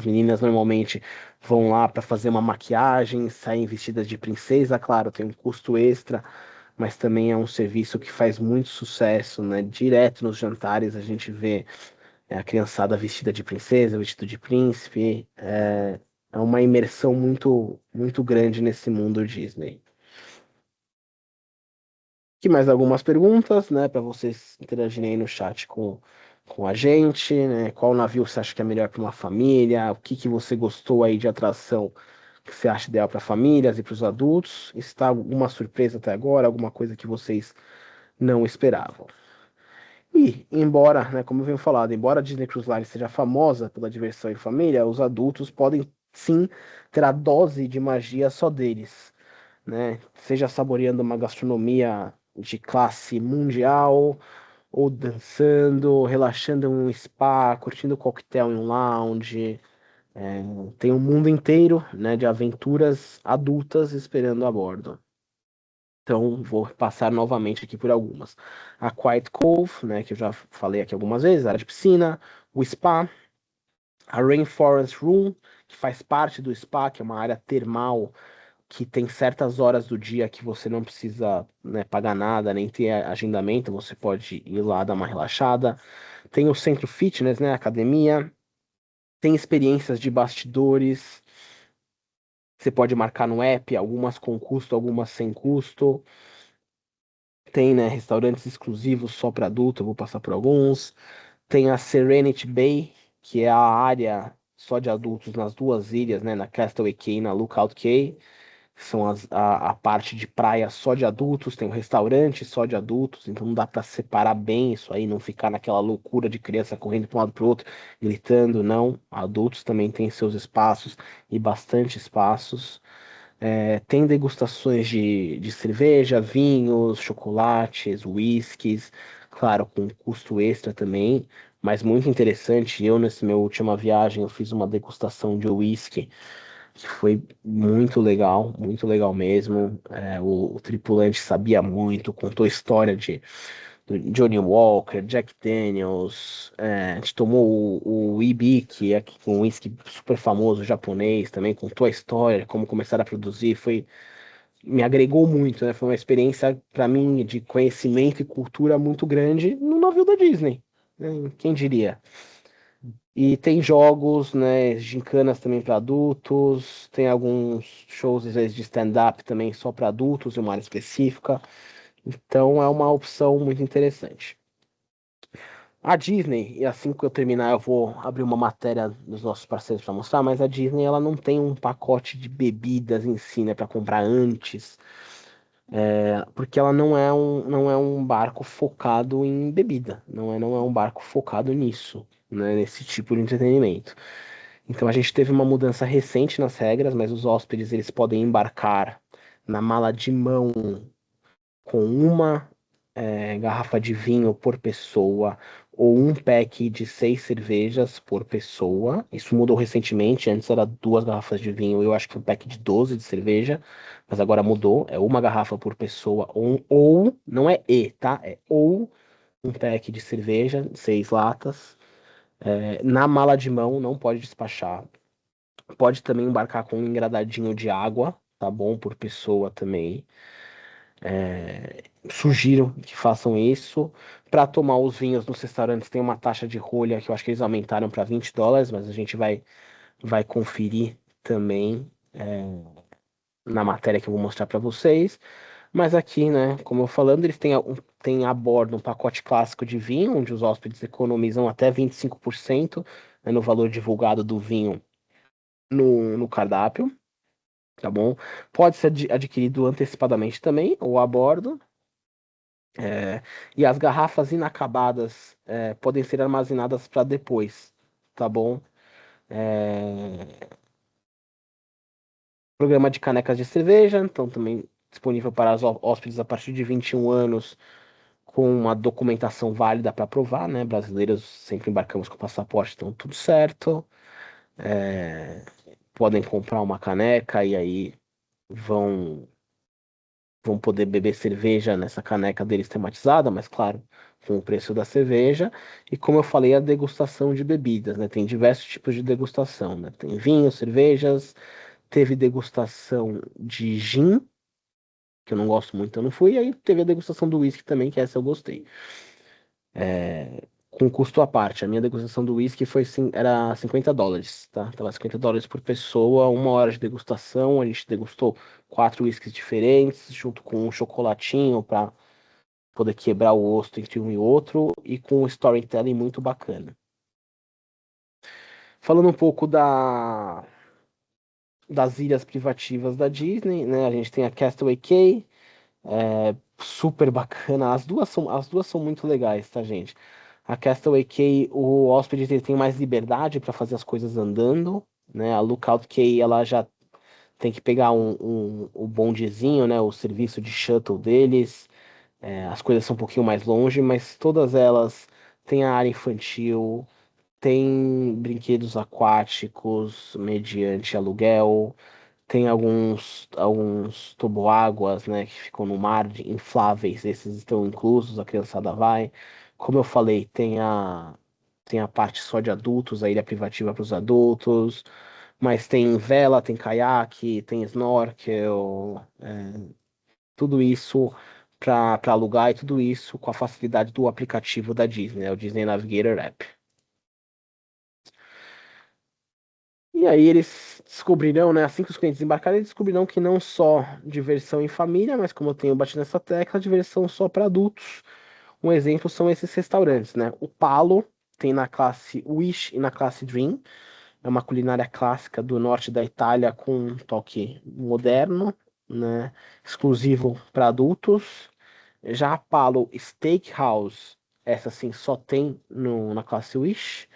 Speaker 1: meninas normalmente vão lá para fazer uma maquiagem, saem vestidas de princesa, claro, tem um custo extra, mas também é um serviço que faz muito sucesso, né? Direto nos jantares a gente vê a criançada vestida de princesa, vestido de príncipe. É uma imersão muito, muito grande nesse mundo Disney. Aqui mais algumas perguntas, né, para vocês interagirem aí no chat com a gente, né? Qual navio você acha que é melhor para uma família? O que que você gostou aí de atração que você acha ideal para famílias e para os adultos? Está alguma surpresa até agora? Alguma coisa que vocês não esperavam? E, embora, né, como eu venho falado, embora a Disney Cruise Line seja famosa pela diversão em família, os adultos podem sim ter a dose de magia só deles, né? Seja saboreando uma gastronomia de classe mundial, ou dançando, relaxando em um spa, curtindo coquetel em um lounge. Tem um mundo inteiro, né, de aventuras adultas esperando a bordo. Então, vou passar novamente aqui por algumas. A Quiet Cove, né, que eu já falei aqui algumas vezes, a área de piscina, o spa, a Rainforest Room, que faz parte do spa, que é uma área termal que tem certas horas do dia que você não precisa, né, pagar nada, nem ter agendamento, você pode ir lá dar uma relaxada. Tem o centro fitness, né, academia, tem experiências de bastidores, você pode marcar no app, algumas com custo, algumas sem custo. Tem, né, restaurantes exclusivos só para adulto, eu vou passar por alguns. Tem a Serenity Bay, que é a área só de adultos nas duas ilhas, né, na Castaway Cay e na Lookout Cay. São a parte de praia só de adultos, tem um restaurante só de adultos, então não dá para separar bem isso aí, não ficar naquela loucura de criança correndo para um lado para o outro, gritando, não. Adultos também têm seus espaços e bastante espaços. Tem degustações de cerveja, vinhos, chocolates, whiskies, claro, com custo extra também, mas muito interessante. Eu, nesse meu última viagem, eu fiz uma degustação de whisky que foi muito legal mesmo. O tripulante sabia muito, contou história do Johnny Walker, Jack Daniels, a gente tomou o Ibi, que é um whisky super famoso japonês também, contou a história, como começaram a produzir, me agregou muito, né? Foi uma experiência para mim de conhecimento e cultura muito grande no navio da Disney, né? Quem diria? E tem jogos, né, gincanas também para adultos, tem alguns shows às vezes de stand-up também só para adultos, em uma área específica. Então é uma opção muito interessante. A Disney, e assim que eu terminar eu vou abrir uma matéria dos nossos parceiros para mostrar, mas a Disney ela não tem um pacote de bebidas em si, né, para comprar antes, porque ela não é um barco focado em bebida, não é um barco focado nisso, né, nesse tipo de entretenimento. Então a gente teve uma mudança recente nas regras, mas os hóspedes eles podem embarcar na mala de mão com uma garrafa de vinho por pessoa ou um pack de 6 cervejas por pessoa. Isso mudou recentemente, antes era 2 garrafas de vinho, eu acho que um pack de 12 de cerveja, mas agora mudou, é uma garrafa por pessoa ou não é tá? É ou um pack de cerveja, 6 latas. Na mala de mão, não pode despachar. Pode também embarcar com um engradadinho de água, tá bom? Por pessoa também. Sugiro que façam isso. Para tomar os vinhos nos restaurantes tem uma taxa de rolha que eu acho que eles aumentaram para US$ 20, mas a gente vai conferir também na matéria que eu vou mostrar para vocês. Mas aqui, né, como eu falando, eles têm a bordo um pacote clássico de vinho, onde os hóspedes economizam até 25%, né, no valor divulgado do vinho no cardápio, tá bom? Pode ser adquirido antecipadamente também, ou a bordo. E as garrafas inacabadas podem ser armazenadas para depois, tá bom? É, programa de canecas de cerveja, então também disponível para os hóspedes a partir de 21 anos, com uma documentação válida para provar, né? Brasileiros sempre embarcamos com passaporte, então tudo certo. É, podem comprar uma caneca e aí vão vão poder beber cerveja nessa caneca deles tematizada, mas claro, com o preço da cerveja. E como eu falei, a degustação de bebidas, né? Tem diversos tipos de degustação, né? Tem vinho, cervejas, teve degustação de gin, que eu não gosto muito, eu não fui, e aí teve a degustação do whisky também, que essa eu gostei. Com custo à parte, a minha degustação do whisky era US$ 50, tá? Tava US$ 50 por pessoa, 1 hora de degustação, a gente degustou 4 whiskies diferentes, junto com um chocolatinho para poder quebrar o gosto entre um e outro, e com um storytelling muito bacana. Falando um pouco das ilhas privativas da Disney, né? A gente tem a Castaway Cay, super bacana. As duas são muito legais, tá, gente? A Castaway Cay, o hóspede ele tem mais liberdade para fazer as coisas andando, né? A Lookout Cay, ela já tem que pegar o bondezinho, né? O serviço de shuttle deles. As coisas são um pouquinho mais longe, mas todas elas têm a área infantil, tem brinquedos aquáticos mediante aluguel, tem alguns toboáguas, né, que ficam no mar, infláveis, esses estão inclusos, a criançada vai. Como eu falei, tem a parte só de adultos, a ilha privativa para os adultos, mas tem vela, tem caiaque, tem snorkel, tudo isso para alugar e tudo isso com a facilidade do aplicativo da Disney, né, o Disney Navigator App. E aí eles descobrirão, né, assim que os clientes embarcarem, eles descobrirão que não só diversão em família, mas como eu tenho batido nessa tecla, diversão só para adultos. Um exemplo são esses restaurantes, né? O Palo tem na classe Wish e na classe Dream. É uma culinária clássica do norte da Itália com um toque moderno, né? Exclusivo para adultos. Já a Palo Steakhouse, essa sim só tem na classe Wish.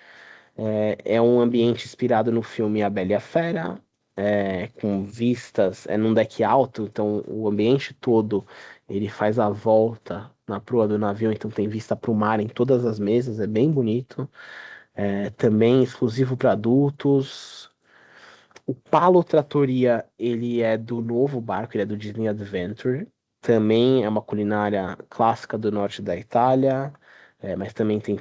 Speaker 1: É um ambiente inspirado no filme A Bela e a Fera, com vistas, num deck alto, então o ambiente todo ele faz a volta na proa do navio, então tem vista para o mar em todas as mesas, é bem bonito. Também exclusivo para adultos. O Palo Trattoria, ele é do novo barco, ele é do Disney Adventure. também é uma culinária clássica do norte da Itália, mas também tem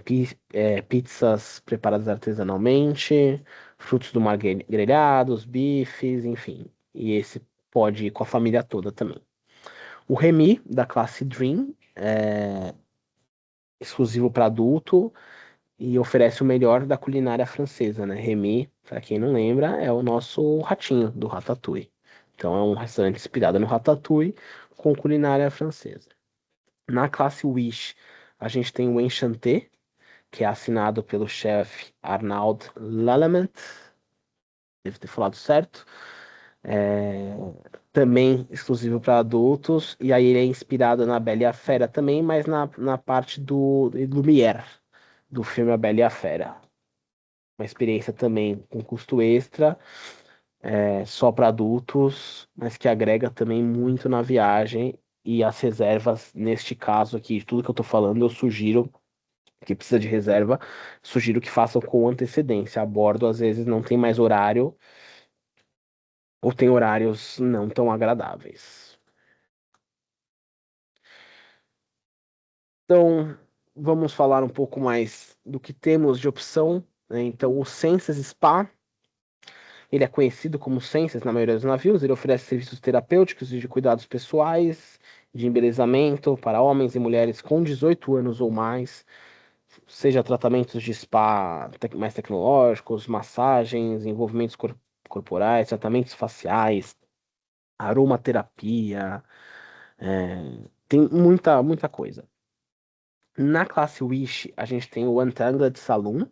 Speaker 1: pizzas preparadas artesanalmente, frutos do mar grelhados, bifes, enfim. E esse pode ir com a família toda também. O Remy, da classe Dream, é exclusivo para adulto e oferece o melhor da culinária francesa, né? Remy, para quem não lembra, é o nosso ratinho do Ratatouille. Então é um restaurante inspirado no Ratatouille com culinária francesa. Na classe Wish, a gente tem o Enchanté, que é assinado pelo chefe Arnaud Lallemand, devo ter falado certo. É, também exclusivo para adultos, e aí ele é inspirado na Bela e a Fera também, mas na parte do Lumière, do filme A Bela e a Fera. Uma experiência também com custo extra, só para adultos, mas que agrega também muito na viagem. E as reservas, neste caso aqui, tudo que eu tô falando, eu sugiro que precisa de reserva, sugiro que façam com antecedência. A bordo, às vezes, não tem mais horário, ou tem horários não tão agradáveis. Então, vamos falar um pouco mais do que temos de opção, né? Então, o Senses Spa, ele é conhecido como Senses na maioria dos navios, ele oferece serviços terapêuticos e de cuidados pessoais, de embelezamento para homens e mulheres com 18 anos ou mais, seja tratamentos de spa mais tecnológicos, massagens, envolvimentos corporais, tratamentos faciais, aromaterapia, tem muita coisa. Na classe Wish, a gente tem o Untangled Saloon,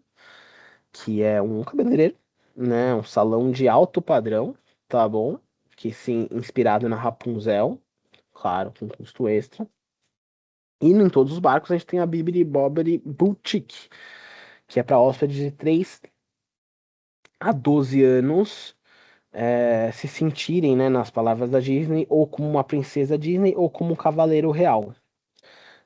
Speaker 1: que é um cabeleireiro, né? Um salão de alto padrão, tá bom? Que sim, inspirado na Rapunzel, claro, com custo extra. E em todos os barcos a gente tem a Bibbidi Bobbidi Boutique, que é para hóspedes de 3 a 12 anos se sentirem, né, nas palavras da Disney, ou como uma princesa Disney ou como um cavaleiro real,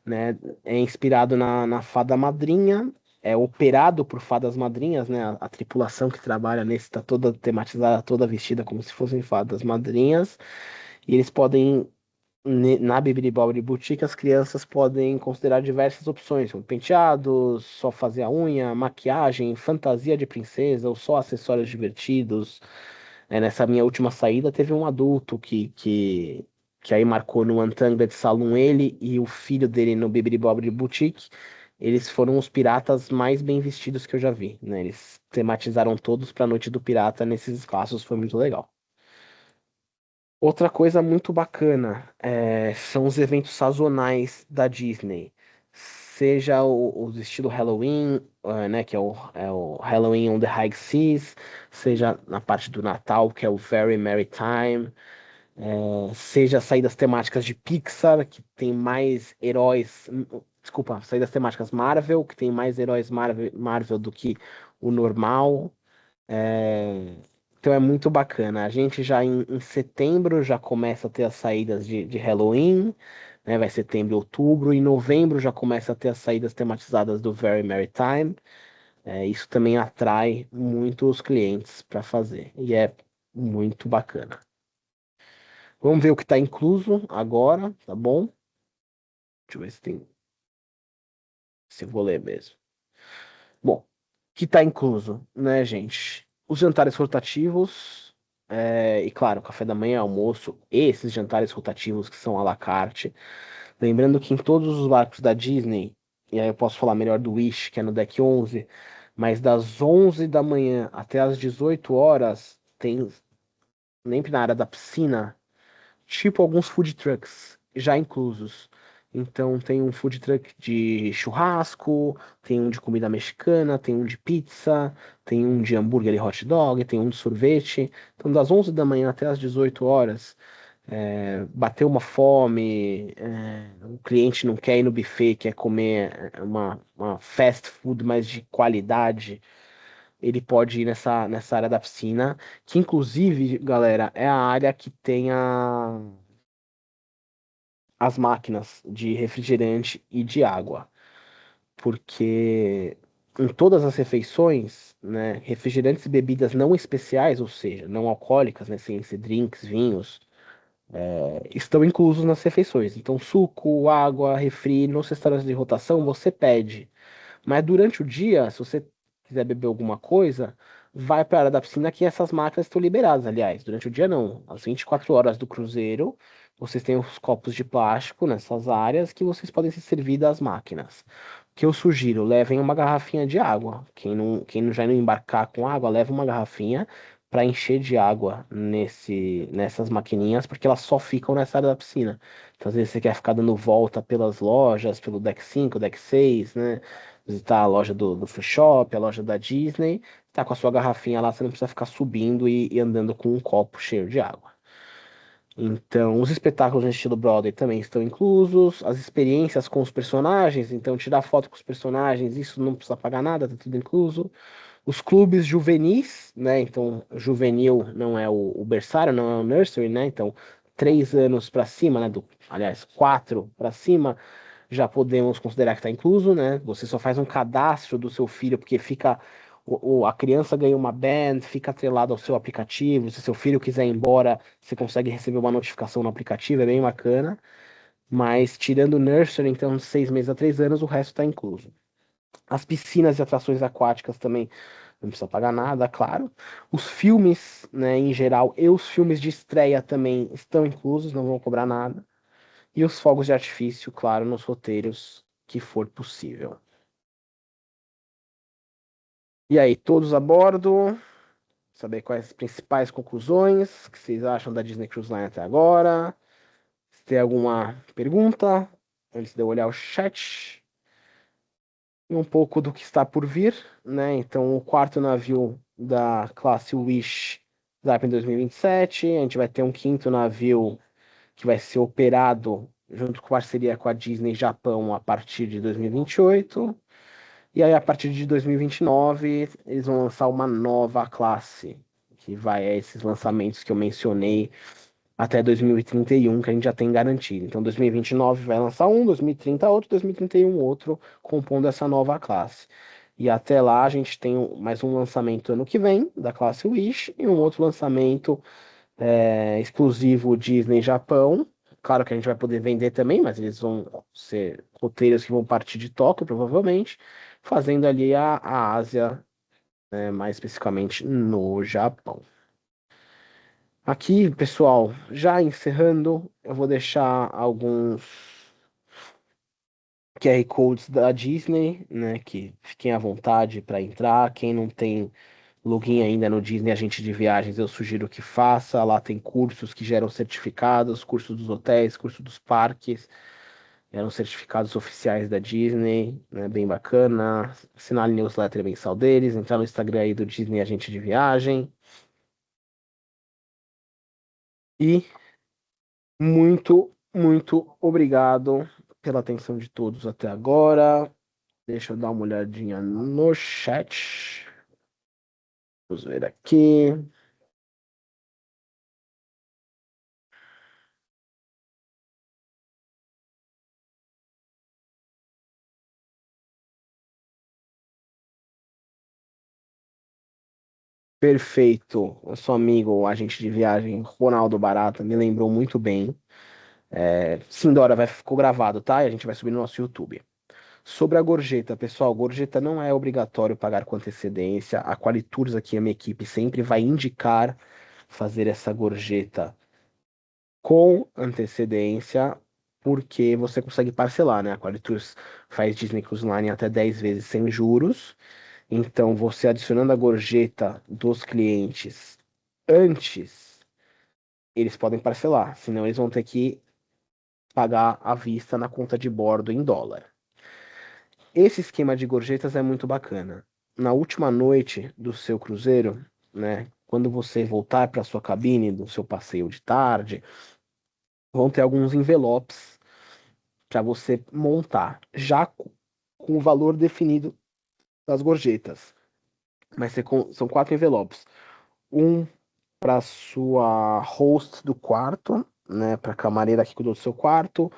Speaker 1: né? É inspirado na Fada Madrinha, é operado por fadas madrinhas, né? A tripulação que trabalha nesse está toda tematizada, toda vestida como se fossem fadas madrinhas. E eles podem, na Bibidi Boutique, as crianças podem considerar diversas opções, como penteados, só fazer a unha, maquiagem, fantasia de princesa ou só acessórios divertidos. Nessa minha última saída, teve um adulto que aí marcou no Untangled Saloon ele e o filho dele no Bibidi Bobidi Boutique. Eles foram os piratas mais bem vestidos que eu já vi, né? Eles tematizaram todos para a Noite do Pirata nesses espaços, foi muito legal. Outra coisa muito bacana são os eventos sazonais da Disney. Seja o do estilo Halloween, né, que é o Halloween on the High Seas, seja na parte do Natal, que é o Very Merry Time, seja saídas temáticas de Pixar, que tem mais heróis. Desculpa, saídas temáticas Marvel, que tem mais heróis Marvel do que o normal. É, Então é muito bacana. A gente já em setembro já começa a ter as saídas de Halloween, né? Vai setembro e outubro. Em novembro já começa a ter as saídas tematizadas do Very Merry Time. Isso também atrai muito os clientes para fazer. E é muito bacana. Vamos ver o que está incluso agora, tá bom? Deixa eu ver se eu vou ler mesmo. Bom, que está incluso, né, gente? Os jantares rotativos, e claro, café da manhã, almoço, e esses jantares rotativos que são à la carte. Lembrando que em todos os barcos da Disney, e aí eu posso falar melhor do Wish, que é no deck 11, mas das 11 da manhã até as 18 horas, tem, sempre na área da piscina, tipo alguns food trucks já inclusos. Então tem um food truck de churrasco, tem um de comida mexicana, tem um de pizza, tem um de hambúrguer e hot dog, tem um de sorvete. Então das 11 da manhã até as 18 horas, bateu uma fome, o cliente não quer ir no buffet, quer comer uma fast food mais de qualidade, ele pode ir nessa área da piscina, que inclusive, galera, é a área que tem as máquinas de refrigerante e de água, porque em todas as refeições, né, refrigerantes e bebidas não especiais, ou seja, não alcoólicas, né, sem ser drinks, vinhos, estão inclusos nas refeições. Então, suco, água, refri, nos restaurantes de rotação você pede. Mas durante o dia, se você quiser beber alguma coisa, vai para a área da piscina que essas máquinas estão liberadas, aliás. Durante o dia não. Às 24 horas do cruzeiro, vocês têm os copos de plástico nessas áreas que vocês podem se servir das máquinas. O que eu sugiro, levem uma garrafinha de água. Quem não já não embarcar com água, leva uma garrafinha para encher de água nessas maquininhas, porque elas só ficam nessa área da piscina. Então, às vezes você quer ficar dando volta pelas lojas, pelo deck 5, deck 6, né? Visitar a loja do Free Shop, a loja da Disney, tá com a sua garrafinha lá, você não precisa ficar subindo e andando com um copo cheio de água. Então, os espetáculos no estilo Broadway também estão inclusos, as experiências com os personagens, então tirar foto com os personagens, isso não precisa pagar nada, tá tudo incluso. Os clubes juvenis, né? Então, juvenil não é o berçário, não é o nursery, né? Então, 3 anos para cima, né? Aliás, 4 para cima, já podemos considerar que está incluso, né? Você só faz um cadastro do seu filho, porque fica. A criança ganha uma band, fica atrelado ao seu aplicativo. Se seu filho quiser ir embora, você consegue receber uma notificação no aplicativo, é bem bacana. Mas tirando o nursery, então, de 6 meses a 3 anos, o resto está incluso. As piscinas e atrações aquáticas também não precisa pagar nada, claro. Os filmes, né, em geral, e os filmes de estreia também estão inclusos, não vão cobrar nada. E os fogos de artifício, claro, nos roteiros que for possível. E aí, todos a bordo? Saber quais as principais conclusões que vocês acham da Disney Cruise Line até agora? Se tem alguma pergunta, antes de eu olhar o chat. E um pouco do que está por vir, né? Então, o quarto navio da classe Wish zarpa em 2027. A gente vai ter um quinto navio que vai ser operado junto com parceria com a Disney Japão a partir de 2028. E aí, a partir de 2029, eles vão lançar uma nova classe, que vai a esses lançamentos que eu mencionei até 2031, que a gente já tem garantido. Então, 2029 vai lançar um, 2030 outro, 2031 outro, compondo essa nova classe. E até lá a gente tem mais um lançamento ano que vem, da classe Wish, e um outro lançamento exclusivo Disney Japão. Claro que a gente vai poder vender também, mas eles vão ser roteiros que vão partir de Tóquio, provavelmente, fazendo ali a Ásia, né, mais especificamente no Japão. Aqui, pessoal, já encerrando, eu vou deixar alguns QR Codes da Disney, né, que fiquem à vontade para entrar. Quem não tem login ainda no Disney Agente de Viagens, eu sugiro que faça. Lá tem cursos que geram certificados, cursos dos hotéis, cursos dos parques, geram certificados oficiais da Disney, né, bem bacana. Assinar a newsletter mensal deles, entrar no Instagram aí do Disney Agente de Viagem. E muito, muito obrigado pela atenção de todos até agora. Deixa eu dar uma olhadinha no chat. Vamos ver aqui. Perfeito. O seu amigo, o agente de viagem, Ronaldo Barata, me lembrou muito bem. Sim, Dora, ficou gravado, tá? E a gente vai subir no nosso YouTube. Sobre a gorjeta, pessoal, gorjeta não é obrigatório pagar com antecedência. A Qualitours aqui, a minha equipe, sempre vai indicar fazer essa gorjeta com antecedência, porque você consegue parcelar, né? A Qualitours faz Disney Cruise Line até 10 vezes sem juros. Então, você adicionando a gorjeta dos clientes antes, eles podem parcelar, senão eles vão ter que pagar à vista na conta de bordo em dólar. Esse esquema de gorjetas é muito bacana. Na última noite do seu cruzeiro, né, quando você voltar para sua cabine do seu passeio de tarde, vão ter alguns envelopes para você montar, já com o valor definido das gorjetas. Mas são 4 envelopes. Um para sua host do quarto, né, para a camareira que cuidou do seu quarto,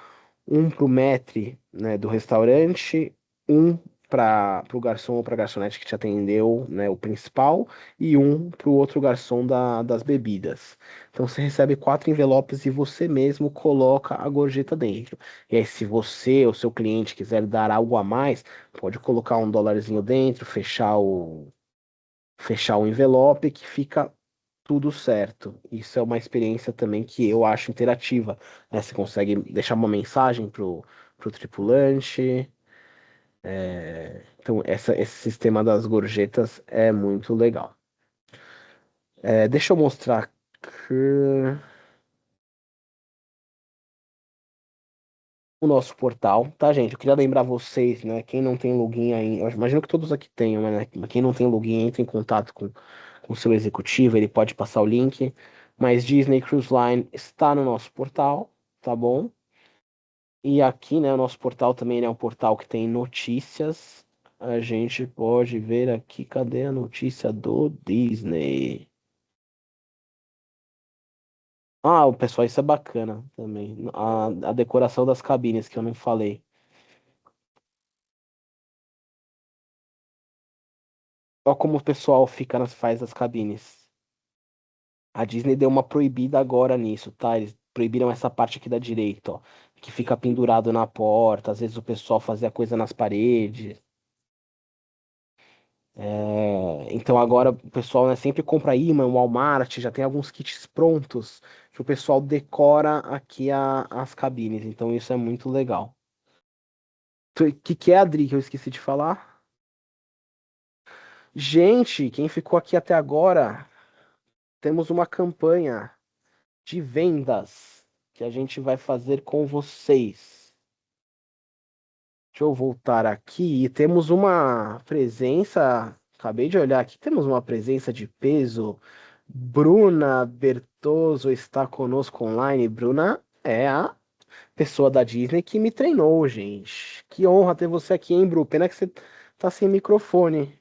Speaker 1: um para o maître, né, do restaurante, um
Speaker 2: para o garçom ou para a garçonete que te atendeu, né, o principal, e um para o outro garçom das bebidas. Então você recebe 4 envelopes e você mesmo coloca a gorjeta dentro. E aí, se você ou seu cliente quiser dar algo a mais, pode colocar $1 dentro, fechar o envelope que fica tudo certo. Isso é uma experiência também que eu acho interativa, né? Você consegue deixar uma mensagem pro tripulante. Então, esse sistema das gorjetas é muito legal. Deixa eu mostrar aqui o nosso portal, tá, gente? Eu queria lembrar vocês, né? Quem não tem login aí, eu imagino que todos aqui tenham, né? Mas quem não tem login, entre em contato com o seu executivo, ele pode passar o link. Mas Disney Cruise Line está no nosso portal, tá bom? E aqui, né, o nosso portal também é um portal que tem notícias. A gente pode ver aqui, cadê a notícia do Disney? Ah, o pessoal, isso é bacana também. A decoração das cabines que eu não falei. Olha como o pessoal faz as cabines. A Disney deu uma proibida agora nisso, tá? Eles proibiram essa parte aqui da direita, ó, que fica pendurado na porta. Às vezes o pessoal fazia coisa nas paredes. Então agora o pessoal, né, sempre compra imã, Walmart, já tem alguns kits prontos que o pessoal decora aqui as cabines. Então isso é muito legal. O que é, Adri, que eu esqueci de falar? Gente, quem ficou aqui até agora, temos uma campanha de vendas que a gente vai fazer com vocês. Deixa eu voltar aqui e temos uma presença. Acabei de olhar aqui, temos uma presença de peso. Bruna Bertoso está conosco online. Bruna é a pessoa da Disney que me treinou, gente. Que honra ter você aqui, hein, Bru? Pena que você tá sem microfone.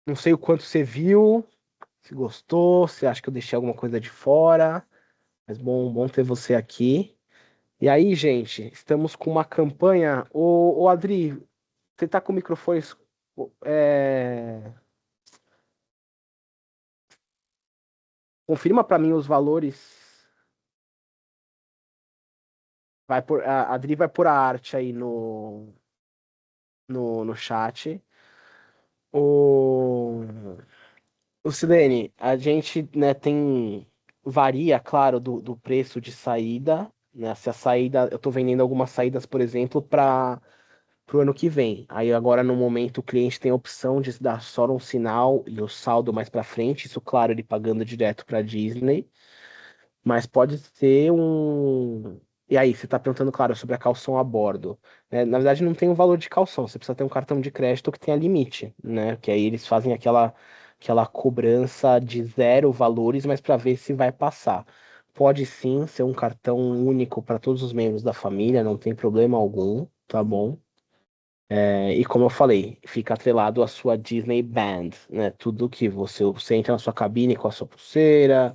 Speaker 2: Não sei o quanto você viu, se gostou, se acha que eu deixei alguma coisa de fora. Mas bom ter você aqui. E aí, gente, estamos com uma campanha. Ô Adri, você tá com o microfone. é, Confirma para mim os valores. A Adri vai pôr a arte aí no chat. O, o Silene, a gente, né, varia, claro, do preço de saída, né? Se a saída, eu tô vendendo algumas saídas, por exemplo, para o ano que vem. Aí agora no momento o cliente tem a opção de dar só um sinal e o saldo mais para frente, isso claro, ele pagando direto para Disney. Mas pode ser um. E aí, você está perguntando, claro, sobre a calção a bordo, né? Na verdade, não tem um valor de calção, você precisa ter um cartão de crédito que tenha limite, né? Que aí eles fazem aquela cobrança de 0 valores, mas para ver se vai passar. Pode sim ser um cartão único para todos os membros da família, não tem problema algum, tá bom? E como eu falei, fica atrelado à sua Disney Band, né? Tudo que você entra na sua cabine com a sua pulseira.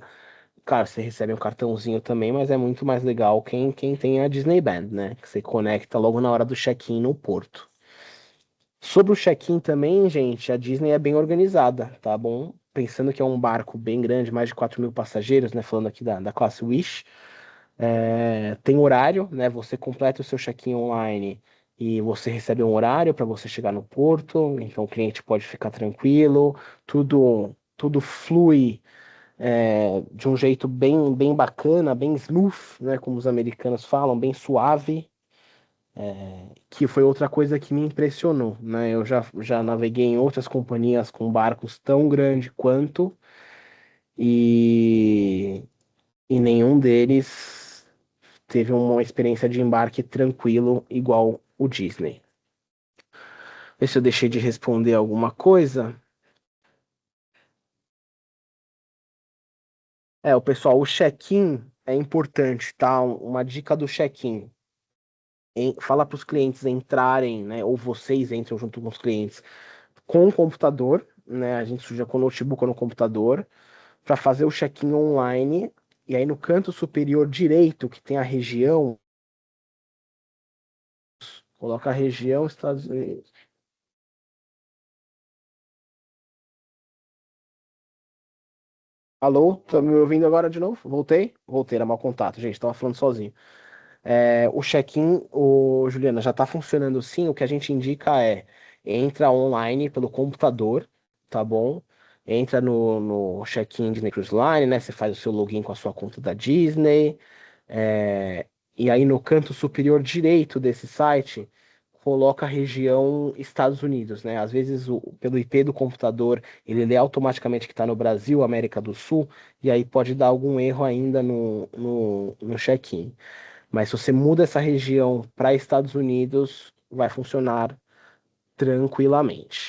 Speaker 2: Claro, você recebe um cartãozinho também, mas é muito mais legal quem tem a Disney Band, né? Que você conecta logo na hora do check-in no porto. Sobre o check-in também, gente, a Disney é bem organizada, tá bom? Pensando que é um barco bem grande, mais de 4.000 passageiros, né? Falando aqui da classe Wish. Tem horário, né? Você completa o seu check-in online e você recebe um horário para você chegar no porto, então o cliente pode ficar tranquilo, tudo flui de um jeito bem bacana, bem smooth, né, como os americanos falam, bem suave, que foi outra coisa que me impressionou, né? Eu já naveguei em outras companhias com barcos tão grande quanto e, e nenhum deles teve uma experiência de embarque tranquilo igual o Disney. Vê se eu deixei de responder alguma coisa. O pessoal, o check-in é importante, tá? Uma dica do check-in. Fala para os clientes entrarem, né, ou vocês entram junto com os clientes com o computador, né, a gente suja com o notebook ou no computador, para fazer o check-in online. E aí no canto superior direito, que tem a região, Coloca a região Estados Unidos. Alô, tá me ouvindo agora de novo? Voltei? Voltei, era mau contato, gente, tava falando sozinho. O check-in, Juliana, já está funcionando sim. O que a gente indica é entra online pelo computador, tá bom? Entra no check-in Disney Cruise Line, né? Você faz o seu login com a sua conta da Disney. E aí no canto superior direito desse site, coloca a região Estados Unidos, né? Às vezes, pelo IP do computador, ele lê automaticamente que está no Brasil, América do Sul, e aí pode dar algum erro ainda no check-in. Mas se você muda essa região para Estados Unidos, vai funcionar tranquilamente.